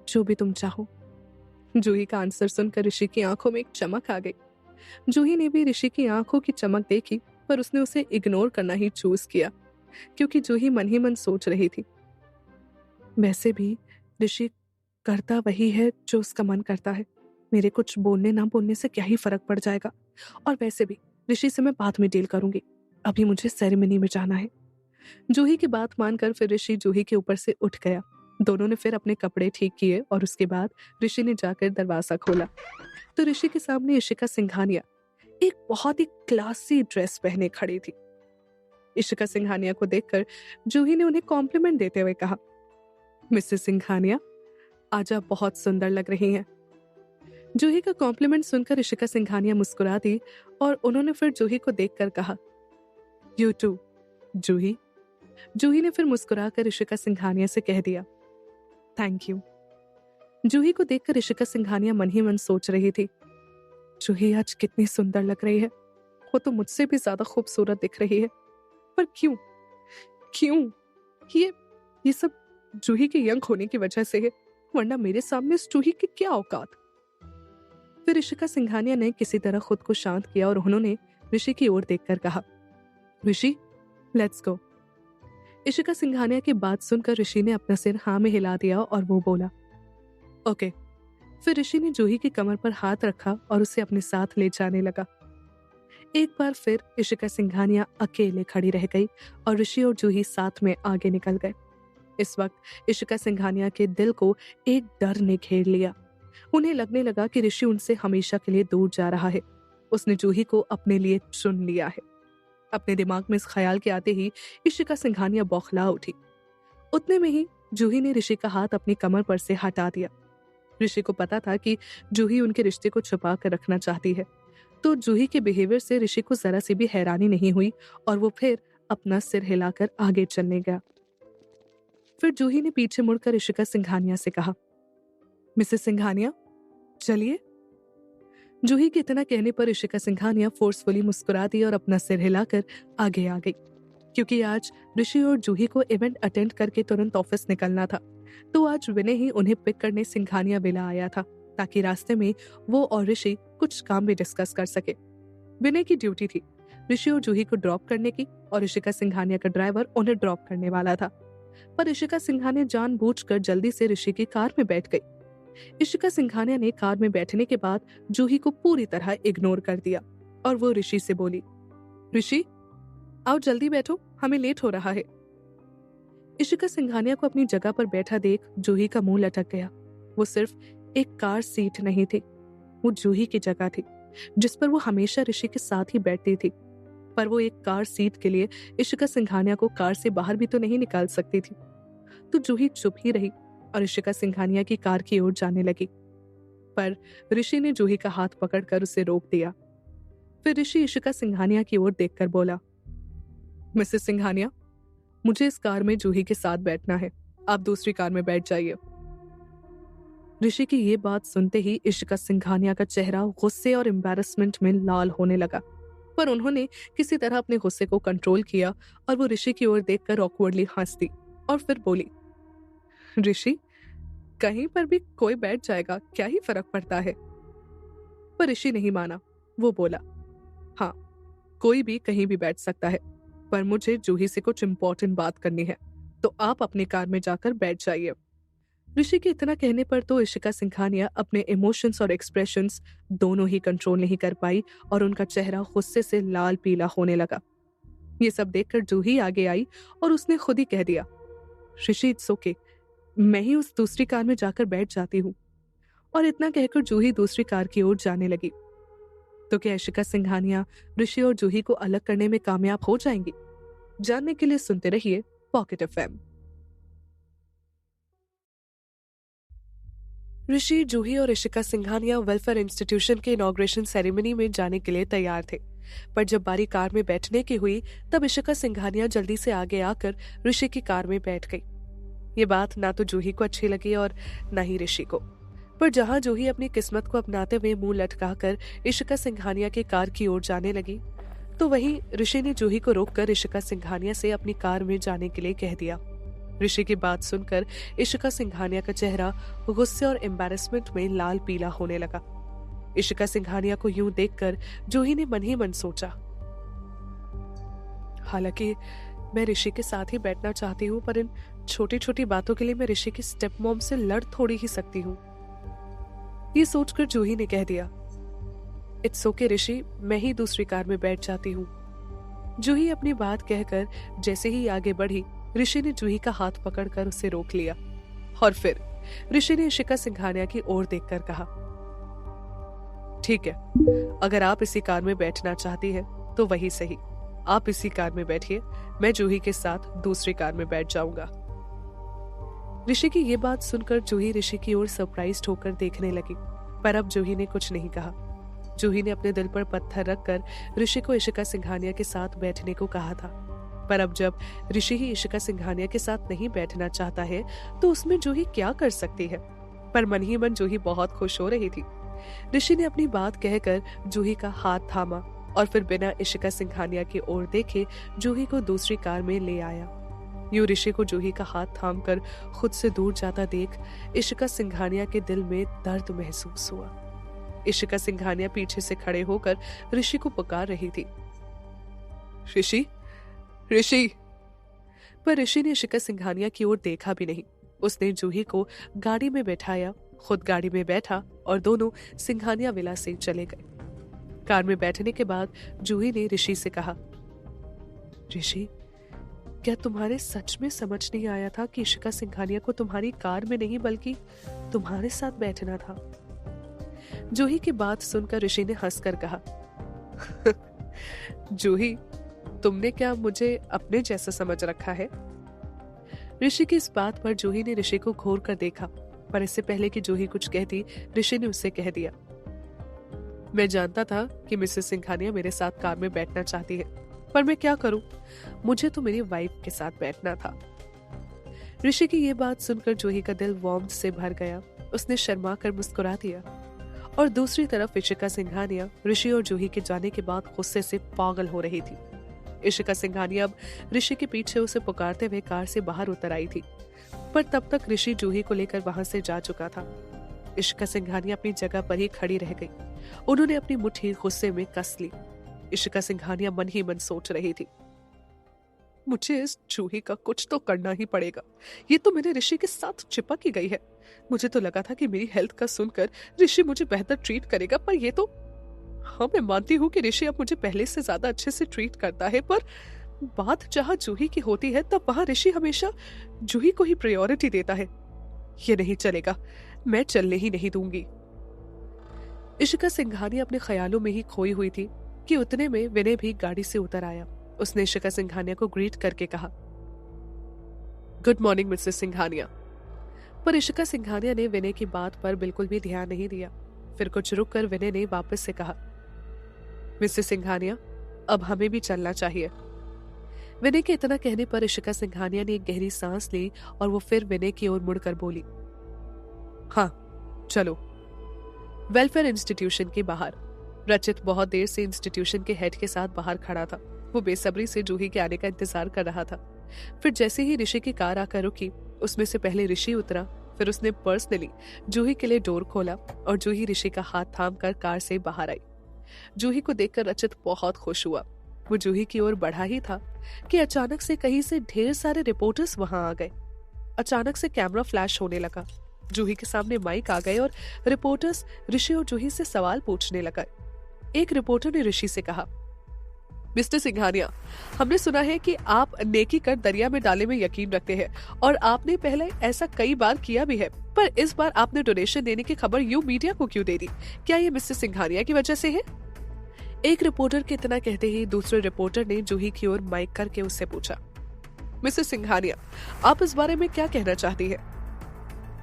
जो भी तुम चाहो। जूही का आंसर सुनकर ऋषि की आंखों में एक चमक आ गई। जूही ने भी ऋषि की आंखों की चमक देखी, पर उसने उसे इग्नोर करना ही चूज किया, क्योंकि जूही मन ही मन सोच रही थी, वैसे भी ऋषि करता वही है जो उसका मन करता है, मेरे कुछ बोलने ना बोलने से क्या ही फर्क पड़ जाएगा। और वैसे भी ऋषि से मैं बाद में डील करूंगी, अभी मुझे सेरेमनी में जाना है। जूही की बात मानकर फिर ऋषि जूही के ऊपर से उठ गया। दोनों ने फिर अपने कपड़े ठीक किए और उसके बाद ऋषि ने जाकर दरवाजा खोला तो ऋषि के सामने इशिका सिंघानिया एक बहुत ही क्लासी ड्रेस पहने खड़ी थी। इशिका सिंघानिया को देखकर जूही ने उन्हें कॉम्प्लीमेंट देते हुए कहा, मिसेस सिंघानिया, आज आप बहुत सुंदर लग रही हैं। जूही का कॉम्प्लीमेंट सुनकर इशिका सिंघानिया मुस्कुरा दी और उन्होंने फिर जूही को देखकर कहा, यू टू जूही। जूही ने फिर मुस्कुराकर इशिका सिंघानिया से कह दिया, थैंक यू। जूही को देखकर इशिका सिंघानिया मन ही मन सोच रही थी, जूही आज कितनी सुंदर लग रही है, वो तो मुझसे भी ज्यादा खूबसूरत दिख रही है, पर क्यों क्यों ये सब जूही के यंग होने की वजह से है, वरना मेरे सामने इस जूही की क्या औकात। फिर इशिका सिंघानिया ने किसी तरह खुद को शांत किया और उन्होंने ऋषि की ओर देखकर कहा, ऋषि लेट्स गो। इशिका सिंघानिया की बात सुनकर ऋषि ने अपना सिर हाँ में हिला दिया और वो बोला, ओके। फिर ऋषि ने जूही की कमर पर हाथ रखा और उसे अपने साथ ले जाने लगा। एक बार फिर इशिका सिंघानिया अकेले खड़ी रह गई और ऋषि और जूही साथ में आगे निकल गए। इस वक्त इशिका सिंघानिया के दिल को एक डर ने घेर लिया। उन्हें लगने लगा कि ऋषि उनसे हमेशा के लिए दूर जा रहा है। उसने जूही को अपने लिए चुन लिया है। अपने दिमाग में इस ख्याल के आते ही इशिका सिंघानिया बौखला उठी। उतने में ही जूही ने ऋषि का हाथ अपनी कमर पर से हटा दिया। ऋषि को पता था कि जूही उनके रिश्ते को छुपा कर रखना चाहती है, तो जूही के बिहेवियर से ऋषि को जरा सी भी हैरानी नहीं हुई और वो फिर अपना सिर हिलाकर आगे चलने गया। फिर जूही ने पीछे मुड़कर इशिका सिंघानिया से कहा, मिसेस सिंघानिया चलिए। जूही के इतना कहने पर इशिका सिंघानिया फोर्सफुली मुस्कुरा दी और अपना सिर हिलाकर आगे आ गई। क्योंकि आज ऋषि और जूही को इवेंट अटेंड करके तुरंत ऑफिस निकलना था, तो आज विनय ही उन्हें पिक करने सिंघानिया विला आया था, ताकि रास्ते में वो और ऋषि कुछ काम भी डिस्कस कर सके। विनय की ड्यूटी थी ऋषि और जूही को ड्रॉप करने की और इशिका सिंघानिया का ड्राइवर उन्हें ड्रॉप करने वाला था। पर इशिका सिंघानिया जानबूझकर जल्दी से ऋषि की कार में बैठ गई। इशिका सिंघानिया ने कार में बैठने के बाद जूही को पूरी तरह इग्नोर कर दिया और वो ऋषि से बोली, ऋषि आओ जल्दी बैठो, हमें लेट हो रहा है। इशिका सिंघानिया को अपनी जगह पर बैठा देख जूही का मुंह लटक गया। वो सिर्फ एक कार सीट नहीं थी, वो जूही की जगह थी जिस पर वो हमेशा ऋषि के साथ ही बैठती थी। पर वो एक कार सीट के लिए इशिका सिंघानिया को कार से बाहर भी तो नहीं निकाल सकती थी। तो जूही चुप ही रही और इशिका सिंघानिया की कार की ओर जाने लगी। पर ऋषि ने जूही का हाथ पकड़कर उसे रोक दिया। फिर ऋषि इशिका सिंघानिया की ओर देखकर बोला, मिसेस सिंघानिया, मुझे इस कार में जूही के साथ बैठना है। आप दूसरी कार में बैठ जाइए। ऋषि की ये बात सुनते ही इशिका सिंघानिया का चेहरा गुस्से और एम्बैरेसमेंट में लाल होने लगा, पर उन्होंने किसी तरह अपने गुस्से को कंट्रोल किया और वो ऋषि की ओर देखकर ऑकवर्डली हंस दी और फिर बोली, ऋषि, कहीं पर भी कोई बैठ जाएगा, क्या ही फर्क पड़ता है। पर ऋषि नहीं माना। वो बोला, हाँ, कोई भी कहीं भी बैठ सकता है, पर मुझे जूही से कुछ इंपॉर्टेंट बात करनी है, तो आप अपनी कार में जाकर बैठ जाइए। ऋषि के इतना कहने पर तो इशिका सिंघानिया अपने इमोशंस और एक्सप्रेशंस दोनों ही कंट्रोल नहीं कर पाई और उनका चेहरा गुस्से से लाल पीला होने लगा। ये सब देखकर जूही आगे आई और उसने खुद ही कह दिया, ऋषि, इट्स ओके, मैं ही उस दूसरी कार में जाकर बैठ जाती हूँ। और इतना कहकर जूही दूसरी कार की ओर जाने लगी। तो क्या इशिका सिंघानिया ऋषि और जूही को अलग करने में कामयाब हो जाएंगी? जानने के लिए सुनते रहिए पॉकेट एफएम। ऋषि, जूही और इशिका सिंघानिया वेलफेयर इंस्टीट्यूशन के इनॉग्रेशन सेरेमनी में जाने के लिए तैयार थे, पर जब बारी कार में बैठने की हुई तब इशिका सिंघानिया जल्दी से आगे आकर ऋषि की कार में बैठ गई। ये बात ना तो जूही को अच्छी लगी और न ही ऋषि को। पर जहां जूही अपनी किस्मत को अपनाते हुए मुंह लटकाकर इशिका सिंघानिया की कार की ओर जाने लगी, तो वहीं ऋषि ने जूही को रोककर इशिका सिंघानिया से अपनी कार में जाने के लिए कह दिया। ऋषि की बात सुनकर इशिका सिंघानिया का चेहरा गुस्से और एम्बैरेसमेंट में लाल पीला होने लगा। इशिका सिंघानिया को यूं देखकर जूही ने मन ही मन सोचा, हालांकि मैं ऋषि के साथ ही बैठना चाहती हूँ, पर इन छोटी छोटी बातों के लिए मैं ऋषि की स्टेप मॉम से लड़ थोड़ी ही सकती हूँ। ये सोचकर जूही ने कह दिया, इट्स ओके ऋषि, मैं ही दूसरी कार में बैठ जाती हूँ। जूही अपनी बात कहकर जैसे ही आगे बढ़ी, ऋषि ने जूही का हाथ पकड़कर उसे रोक लिया और फिर ऋषि ने इशिका सिंघानिया की ओर देखकर कहा, ठीक है, अगर आप इसी कार में बैठना चाहती हैं तो वही सही, आप इसी कार में बैठिए, मैं जूही के साथ दूसरी कार में बैठ जाऊंगा। ऋषि की ये बात सुनकर जूही ऋषि की ओर सरप्राइज्ड होकर देखने लगी, पर अब जूही ने कुछ नहीं कहा। जूही ने अपने दिल पर पत्थर रखकर ऋषि को इशिका सिंघानिया के साथ बैठने को कहा था, पर अब जब ऋषि ही इशिका सिंघानिया के साथ नहीं बैठना चाहता है तो उसमें जूही क्या कर सकती है। पर मन ही मन जूही बहुत खुश हो रही थी। ऋषि ने अपनी बात कहकर जूही का हाथ थामा और फिर बिना इशिका सिंघानिया की ओर देखे जूही को दूसरी कार में ले आया। यूं ऋषि को जूही का हाथ थामकर खुद से दूर जाता देख इशिका सिंघानिया के दिल में दर्द महसूस हुआ। इशिका सिंघानिया पीछे से खड़े होकर ऋषि को पुकार रही थी, ऋषि, ऋषि। पर ऋषि ने इशिका सिंघानिया की ओर देखा भी नहीं। उसने जूही को गाड़ी में बैठाया, खुद गाड़ी में बैठा और दोनों सिंघानिया विला से चले गए। कार में बैठने के बाद जूही ने ऋषि से कहा, ऋषि, क्या तुम्हारे सच में समझ नहीं आया था कि इशिका सिंघानिया को तुम्हारी कार में नहीं बल्कि तुम्हारे साथ बैठना था? जूही की बात सुनकर ऋषि ने हंसकर कहा, जूही, तुमने क्या मुझे अपने जैसा समझ रखा है? ऋषि की इस बात पर जूही ने ऋषि को घूर कर देखा, पर इससे पहले कि जूही कुछ कहती, ऋषि ने उससे कह दिया, मैं जानता था कि मिसेस सिंघानिया मेरे साथ कार में बैठना चाहती है, पर मैं क्या करूं, मुझे तो मेरी वाइफ के साथ बैठना था। ऋषि की ये बात सुनकर जूही का दिल वार्मथ से भर गया। उसने शर्मा कर मुस्कुरा दिया और दूसरी तरफ इशिका सिंघानिया ऋषि और जूही के जाने के बाद गुस्से से पागल हो रही थी। इशिका सिंघानिया अब ऋषि के पीछे उसे पुकारते हुए कार से बाहर उतर आई थी, पर तब तक ऋषि जूही को लेकर वहां से जा चुका था। इशिका सिंघानिया अपनी जगह पर ही खड़ी रह गई। उन्होंने अपनी मुट्ठी गुस्से में कस ली। इशिका सिंघानिया मन ही मन सोच रही थी, मुझे इस जूही का कुछ तो करना ही पड़ेगा। ये तो मेरे ऋषि के साथ चिपक ही गई है। मुझे तो लगा था कि मेरी हेल्थ का सुनकर ऋषि मुझे बेहतर ट्रीट करेगा, पर ये तो, हाँ, मैं मानती हूँ कि ऋषि अब मुझे पहले से ज्यादा अच्छे से ट्रीट करता है, पर बात जहाँ जूही की होती है तब वहां ऋषि हमेशा जूही को ही प्रायोरिटी देता है। ये नहीं चलेगा, मैं चलने ही नहीं दूंगी। इशिका सिंघानिया अपने ख्यालों में ही खोई हुई थी कि उतने में विनय भी गाड़ी से उतर आया। उसने इशिका सिंघानिया को ग्रीट करके कहा, गुड मॉर्निंग मिसेस सिंघानिया। पर इशिका सिंघानिया ने विनय की बात पर बिल्कुल भी ध्यान नहीं दिया। फिर कुछ रुक कर विनय ने वापस से कहा, मिसेस सिंघानिया, अब हमें भी चलना चाहिए। विनय के इतना कहने पर इशिका सिंघानिया ने एक गहरी सांस ली और वो फिर विनय की ओर मुड़कर बोली, हाँ चलो। वेलफेयर इंस्टीट्यूशन के बाहर रचित बहुत देर से इंस्टीट्यूशन के हेड के साथ बाहर खड़ा था। वो बेसब्री से जूही के आने का इंतजार कर रहा था। फिर जैसे ही ऋषि की कार आकर रुकी, उसमें से पहले ऋषि उतरा। फिर उसने पर्सनली जूही के लिए डोर खोला और जूही ऋषि का हाथ थाम कर कार से बाहर आई। जूही को देखकर रचित बहुत खुश हुआ। वो जूही की ओर बढ़ा ही था कि अचानक से कहीं से ढेर सारे रिपोर्टर्स वहां आ गए। अचानक से कैमरा फ्लैश होने लगा। जूही के सामने माइक आ गए और रिपोर्टर्स ऋषि और जूही से सवाल पूछने लगा। एक रिपोर्टर ने ऋषि से कहा, मिस्टर सिंघानिया, हमने सुना है कि आप नेकी कर दरिया में डालने में यकीन रखते हैं और आपने पहले ऐसा कई बार किया भी है, पर इस बार आपने डोनेशन देने की खबर यूं मीडिया को क्यों दे दी? क्या ये मिस्टर सिंघानिया की वजह से है? एक रिपोर्टर के इतना कहते ही दूसरे रिपोर्टर ने जूही की ओर माइक करके उससे पूछा, मिस्टर सिंघानिया, आप इस बारे में क्या कहना चाहती है?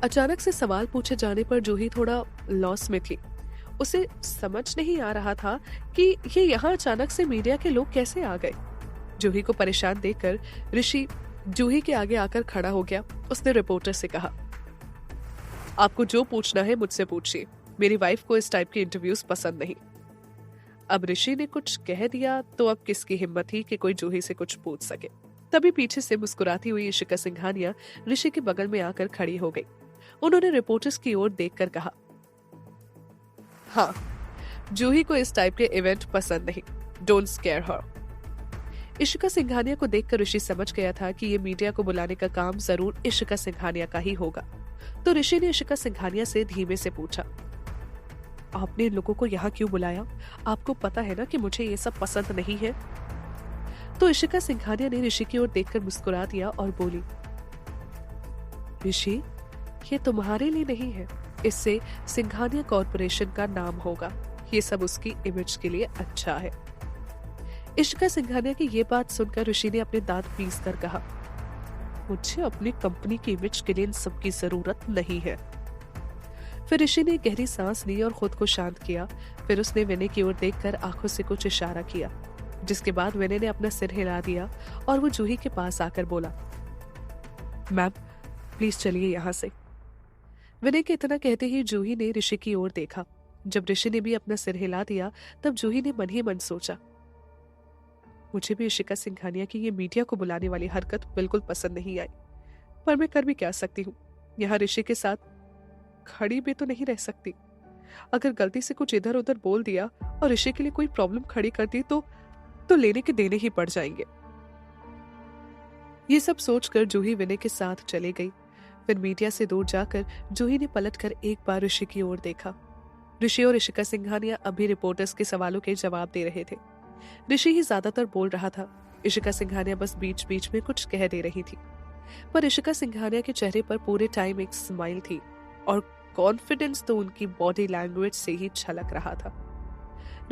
अचानक से सवाल पूछे जाने पर जूही थोड़ा लॉस में थी। उसे समझ नहीं आ रहा था कि ये यहाँ अचानक से मीडिया के लोग कैसे आ गए। जूही को परेशान देखकर ऋषि जूही के आगे आकर खड़ा हो गया। उसने रिपोर्टर से कहा, आपको जो पूछना है मुझसे पूछिए। मेरी वाइफ को इस टाइप के इंटरव्यूज पसंद नहीं। अब ऋषि ने कुछ कह दिया तो अब किसकी हिम्मत थी कि कोई जूही से कुछ पूछ सके। तभी पीछे से मुस्कुराती हुई इशिका सिंघानिया ऋषि के बगल में आकर खड़ी हो गई। उन्होंने रिपोर्टर्स की ओर देखकर कहा, हाँ, जूही को इस टाइप के इवेंट पसंद नहीं। डोंट स्केयर हर। इशिका सिंघानिया को देखकर ऋषि समझ गया था कि ये मीडिया को बुलाने का काम जरूर इशिका सिंघानिया का ही होगा। तो ऋषि ने इशिका सिंघानिया से धीमे से पूछा, आपने इन लोगों को यहाँ क्यों बुलाया? आपको पता है ना कि मुझे ये सब पसंद नहीं है। तो इशिका सिंघानिया ने ऋषि की ओर देखकर मुस्कुरा दिया और बोली, ऋषि, ये तुम्हारे लिए नहीं है, इससे सिंघानिया कॉर्पोरेशन का नाम होगा। ये सब उसकी इमेज के लिए अच्छा है। इशिका सिंघानिया की ये बात सुनकर ऋषि ने अपने दांत पीस कर कहा, मुझे अपनी कंपनी की इमेज के लिए इन सब की जरूरत नहीं है। फिर ऋषि ने गहरी सांस ली और खुद को शांत किया। फिर उसने विनय की ओर देखकर आंखों से कुछ इशारा किया, जिसके बाद विनय ने अपना सिर हिला दिया और वो जूही के पास आकर बोला, मैम प्लीज चलिए यहाँ से। विनय के इतना कहते ही जूही ने ऋषि की ओर देखा। जब ऋषि ने भी अपना सिर हिला दिया तब जूही ने मन ही मन सोचा, मुझे भी इशिका सिंघानिया की ये मीडिया को बुलाने वाली हरकत बिल्कुल पसंद नहीं आई, पर मैं कर भी क्या सकती हूँ। यहाँ ऋषि के साथ खड़ी भी तो नहीं रह सकती। अगर गलती से कुछ इधर उधर बोल दिया और ऋषि के लिए कोई प्रॉब्लम खड़ी कर दी तो लेने के देने ही पड़ जाएंगे। ये सब सोचकर जूही विनय के साथ चली गई। फिर मीडिया से दूर जाकर जूही ने पलटकर एक बार ऋषि की ओर देखा। ऋषि और इशिका सिंघानिया अभी रिपोर्टर्स के सवालों के जवाब दे रहे थे। ऋषि ही ज्यादातर बोल रहा था। इशिका सिंघानिया बस बीच बीच में कुछ कह दे रही थी, पर इशिका सिंघानिया के चेहरे पर पूरे टाइम एक स्माइल थी और कॉन्फिडेंस तो उनकी बॉडी लैंग्वेज से ही छलक रहा था।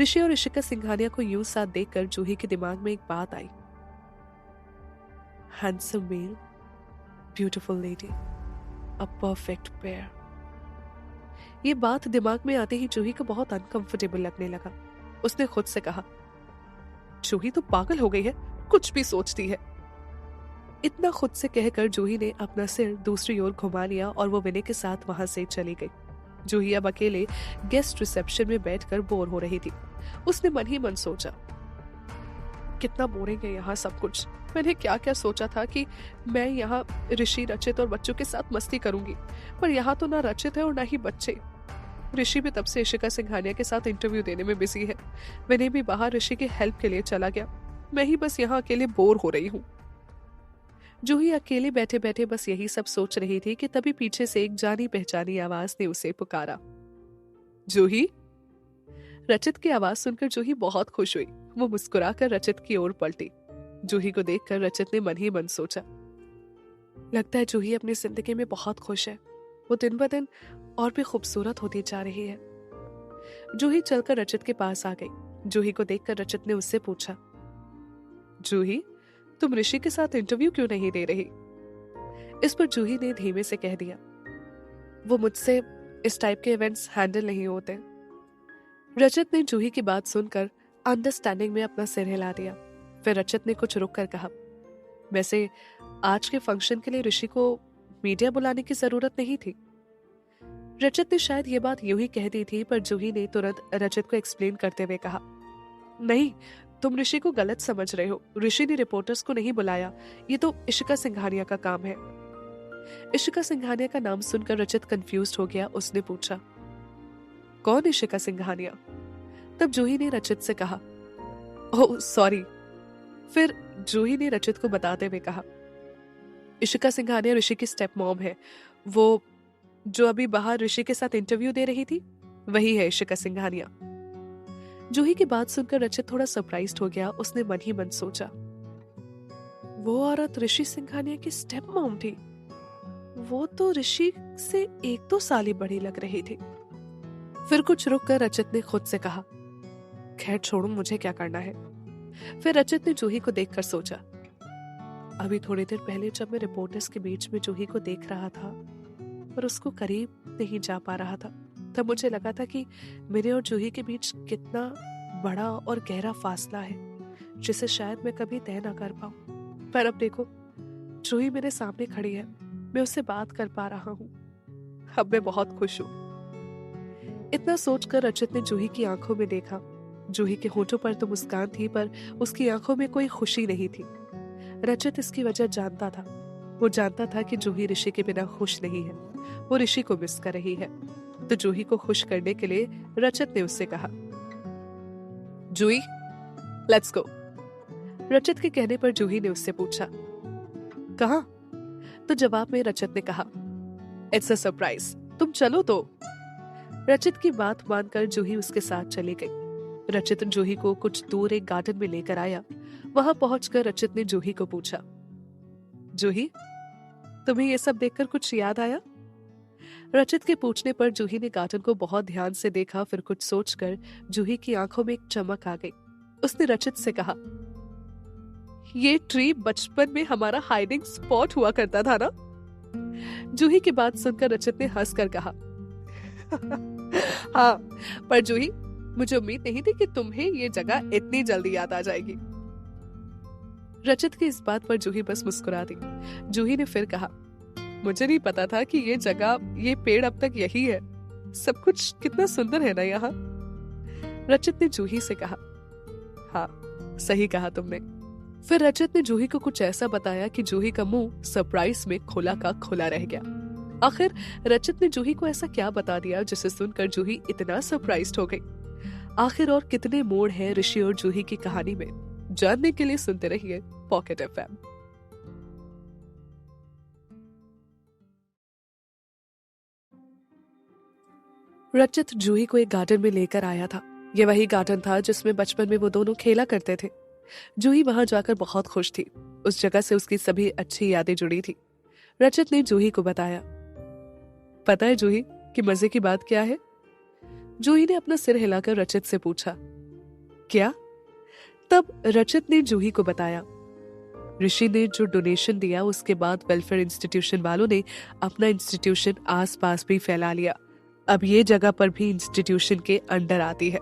ऋषि और इशिका सिंघानिया को यूं साथ देखकर जूही के दिमाग में एक बात आई, handsome male, beautiful lady, a perfect pair. ये बात दिमाग में आते ही जूही को बहुत अनकंफर्टेबल लगने लगा। उसने खुद से कहा, जूही तो पागल हो गई है, कुछ भी सोचती है। इतना खुद से कहकर जूही ने अपना सिर दूसरी ओर घुमा लिया और वो विनय के साथ वहां से चली गई। जूही अब अकेले गेस्ट रिसेप्शन में बैठकर बोर हो रही थी। उसने मन ही मन सोचा, कितना बोरिंग है यहाँ सब कुछ। मैंने क्या क्या सोचा था कि मैं यहाँ ऋषि, रचित और बच्चों के साथ मस्ती करूंगी, पर यहाँ तो ना रचित है और ना ही बच्चे। ऋषि भी तब से इशिका सिंघानिया के साथ इंटरव्यू देने में बिजी है। विनय भी बाहर ऋषि की हेल्प के लिए चला गया। मैं ही बस यहाँ अकेले बोर हो रही हूँ। जूही अकेले बैठे बैठे बस यही सब सोच रही थी कि तभी पीछे से एक जानी पहचानी आवाज ने उसे पुकारा, जूही। रचित की आवाज सुनकर जूही बहुत खुश हुई। वो मुस्कुराकर रचित की ओर पलटी। जूही को देखकर रचित ने मन ही मन सोचा, लगता है जूही अपनी जिंदगी में बहुत खुश है। वो दिन ब दिन और भी खूबसूरत होती जा रही है। जूही चलकर रचित के पास आ गई। जूही को देखकर रचित ने उससे पूछा, जूही, तुम ऋषि के साथ इंटरव्यू क्यों नहीं दे रही? इस पर जूही ने धीमे से कह दिया, वो मुझसे इस टाइप के इवेंट्स हैंडल नहीं होते। रचित ने जूही की बात सुनकर अंडरस्टैंडिंग में अपना सिर हिला दिया। फिर रचित ने कुछ रुक कर कहा, वैसे आज के फंक्शन के लिए ऋषि को मीडिया बुलाने की जरूरत नहीं थी। रचित ने शायद ये बात यूं ही कह दी थी, पर जूही ने तुरंत रचित को एक्सप्लेन करते हुए कहा, नहीं, तुम ऋषि को गलत समझ रहे हो। ऋषि ने रिपोर्टर्स को नहीं बुलाया, ये तो इशिका सिंघानिया का काम है। इशिका सिंघानिया का नाम सुनकर रचित कंफ्यूज हो गया। उसने पूछा, कौन इशिका सिंघानिया? तब जूही ने रचित से कहा, ओह सॉरी। फिर जूही ने रचित को बताते हुए कहा, इशिका सिंघानिया ऋषि की स्टेप मॉम है। वो जो अभी बाहर ऋषि के साथ इंटरव्यू दे रही थी, वही है इशिका सिंघानिया। जूही की बात सुनकर रचित थोड़ा सरप्राइज्ड हो गया। उसने मन ही मन सोचा, वो औरत ऋषि सिंघानिया की स्टेप मॉम थी? वो तो ऋषि से 1-2 साल ही बड़ी लग रही थी। फिर कुछ रुक कर रचित ने खुद से कहा, खैर छोड़ो, मुझे क्या करना है। फिर रचित ने जूही को देखकर सोचा, अभी थोड़ी देर पहले जब मैं रिपोर्टर्स के बीच में जूही को देख रहा था पर उसको करीब नहीं जा पा रहा था, तब मुझे लगा था कि मेरे और जूही के बीच कितना बड़ा और गहरा फासला है जिसे शायद मैं कभी तय ना कर पाऊं। पर अब देखो, जूही मेरे सामने खड़ी है, मैं उससे बात कर पा रहा हूँ। अब मैं बहुत खुश हूँ। इतना सोचकर रचित ने जूही की आंखों में देखा। जूही के होठों पर तो मुस्कान थी, पर उसकी आंखों में कोई खुशी नहीं थी। रचित इसकी वजह जानता था। वो जानता था कि जूही ऋषि के बिना खुश नहीं है, वो ऋषि को मिस कर रही है। तो जूही को खुश करने के लिए रचित ने उससे कहा, जूही लेट्स गो। रचित के कहने पर जूही ने उससे पूछा, कहाँ? तो जवाब में रचित ने कहा, इट्स अ सरप्राइज, तुम चलो तो। रचित की बात मानकर जूही उसके साथ चली गई। रचित जूही को कुछ दूर एक गार्डन में लेकर आया। वहां पहुंचकर रचित ने जूही को पूछा, जूही तुम्हें ये सब देखकर कुछ याद आया? रचित के पूछने पर जूही ने गार्डन को बहुत ध्यान से देखा। फिर कुछ सोचकर जूही की आंखों में एक चमक आ गई। उसने रचित से कहा, ये ट्री बचपन में हमारा हाइडिंग स्पॉट हुआ करता था ना? जूही की बात सुनकर रचित ने हंसकर कहा, हाँ, पर जूही मुझे उम्मीद नहीं थी कि तुम्हें ये जगह इतनी जल्दी याद आ जाएगी। रचित की इस बात पर जूही बस मुस्कुरा दी। जूही ने फिर कहा, मुझे नहीं पता था कि ये जगह, ये पेड़ अब तक यही है। सब कुछ कितना सुंदर है ना यहाँ। रचित ने जूही से कहा, हाँ सही कहा तुमने। फिर रचित ने जूही को कुछ ऐसा बताया कि जूही का मुंह सरप्राइज में खुला का खुला रह गया। आखिर रचित ने जूही को ऐसा क्या बता दिया जिसे सुनकर जूही इतना सरप्राइज्ड हो गई। आखिर और कितने मोड़ हैं ऋषि और जूही की कहानी में, जानने के लिए सुनते रहिए पॉकेट एफएम। रचित जूही को एक गार्डन में लेकर आया था। ये वही गार्डन था जिसमें बचपन में वो दोनों खेला करते थे। जूही वहां जाकर बहुत खुश थी। उस जगह से उसकी सभी अच्छी यादें जुड़ी थी। रचित ने जूही को बताया, पता है जूही कि मजे की बात क्या है? जूही ने अपना सिर हिलाकर रचित से पूछा, क्या? तब रचित ने जूही को बताया, ऋषि ने जो डोनेशन दिया उसके बाद वेलफेयर इंस्टीट्यूशन वालों ने अपना इंस्टीट्यूशन आसपास भी फैला लिया। अब ये जगह पर भी इंस्टीट्यूशन के अंडर आती है।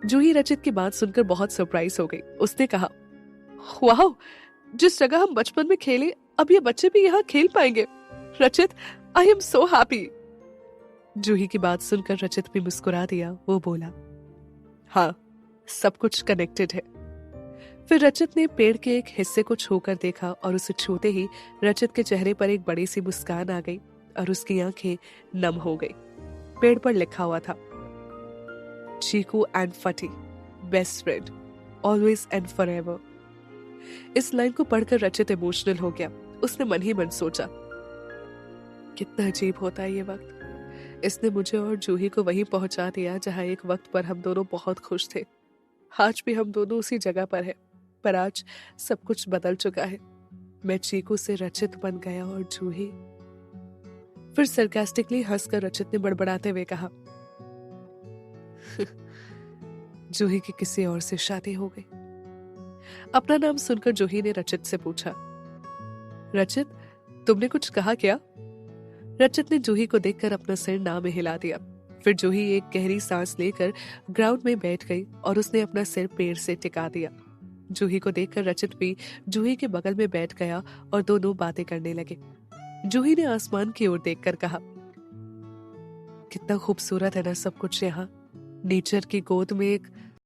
जूही रचित की बात सुनकर बहुत सरप्राइज हो गई। उसने कहा, वाह, जिस जगह हम बचपन में खेले अब ये बच्चे भी यहाँ खेल पाएंगे। रचित, आई एम सो हैप्पी। जूही की बात सुनकर रचित भी मुस्कुरा दिया। वो बोला, हाँ, सब कुछ कनेक्टेड है। फिर रचित ने पेड़ के एक हिस्से को छूकर देखा और उसे छूते ही रचित के चेहरे पर एक बड़ी सी मुस्कान आ गई और उसकी आंखें नम हो गई। पेड़ पर लिखा हुआ था, चीकू एंड फटी, best friend, always and forever. इस लाइन को पढ़कर रचित इमोशनल हो गया। उसने मन ही मन सोचा, कितना अजीब होता है ये वक्त। इसने मुझे और जूही को वहीं पहुंचा दिया जहां एक वक्त पर हम दोनों बहुत खुश थे। आज भी हम दोनों उसी जगह पर हैं, पर आज सब कुछ बदल चुका है। मैं चीकू से रचित बन गया और जूही। फिर सरकास्टिकली हंसकर रचित ने बड़बड़ाते हुए कहा, जूही की किसी और से शादी हो गई। अपना नाम सुनकर जूही ने रचित से पूछा, रचित तुमने कुछ कहा क्या? रचित ने जूही को देखकर अपना सिर ना में हिला दिया। फिर जूही एक गहरी सांस लेकर ग्राउंड में बैठ गई और उसने अपना सिर पेड़ से टिका दिया। जूही को देखकर रचित भी जूही के बगल में बैठ गया और दोनों बातें करने लगे। जूही ने आसमान की ओर देखकर कहा, कितना खूबसूरत है ना सब कुछ यहाँ। नेचर की गोद में एक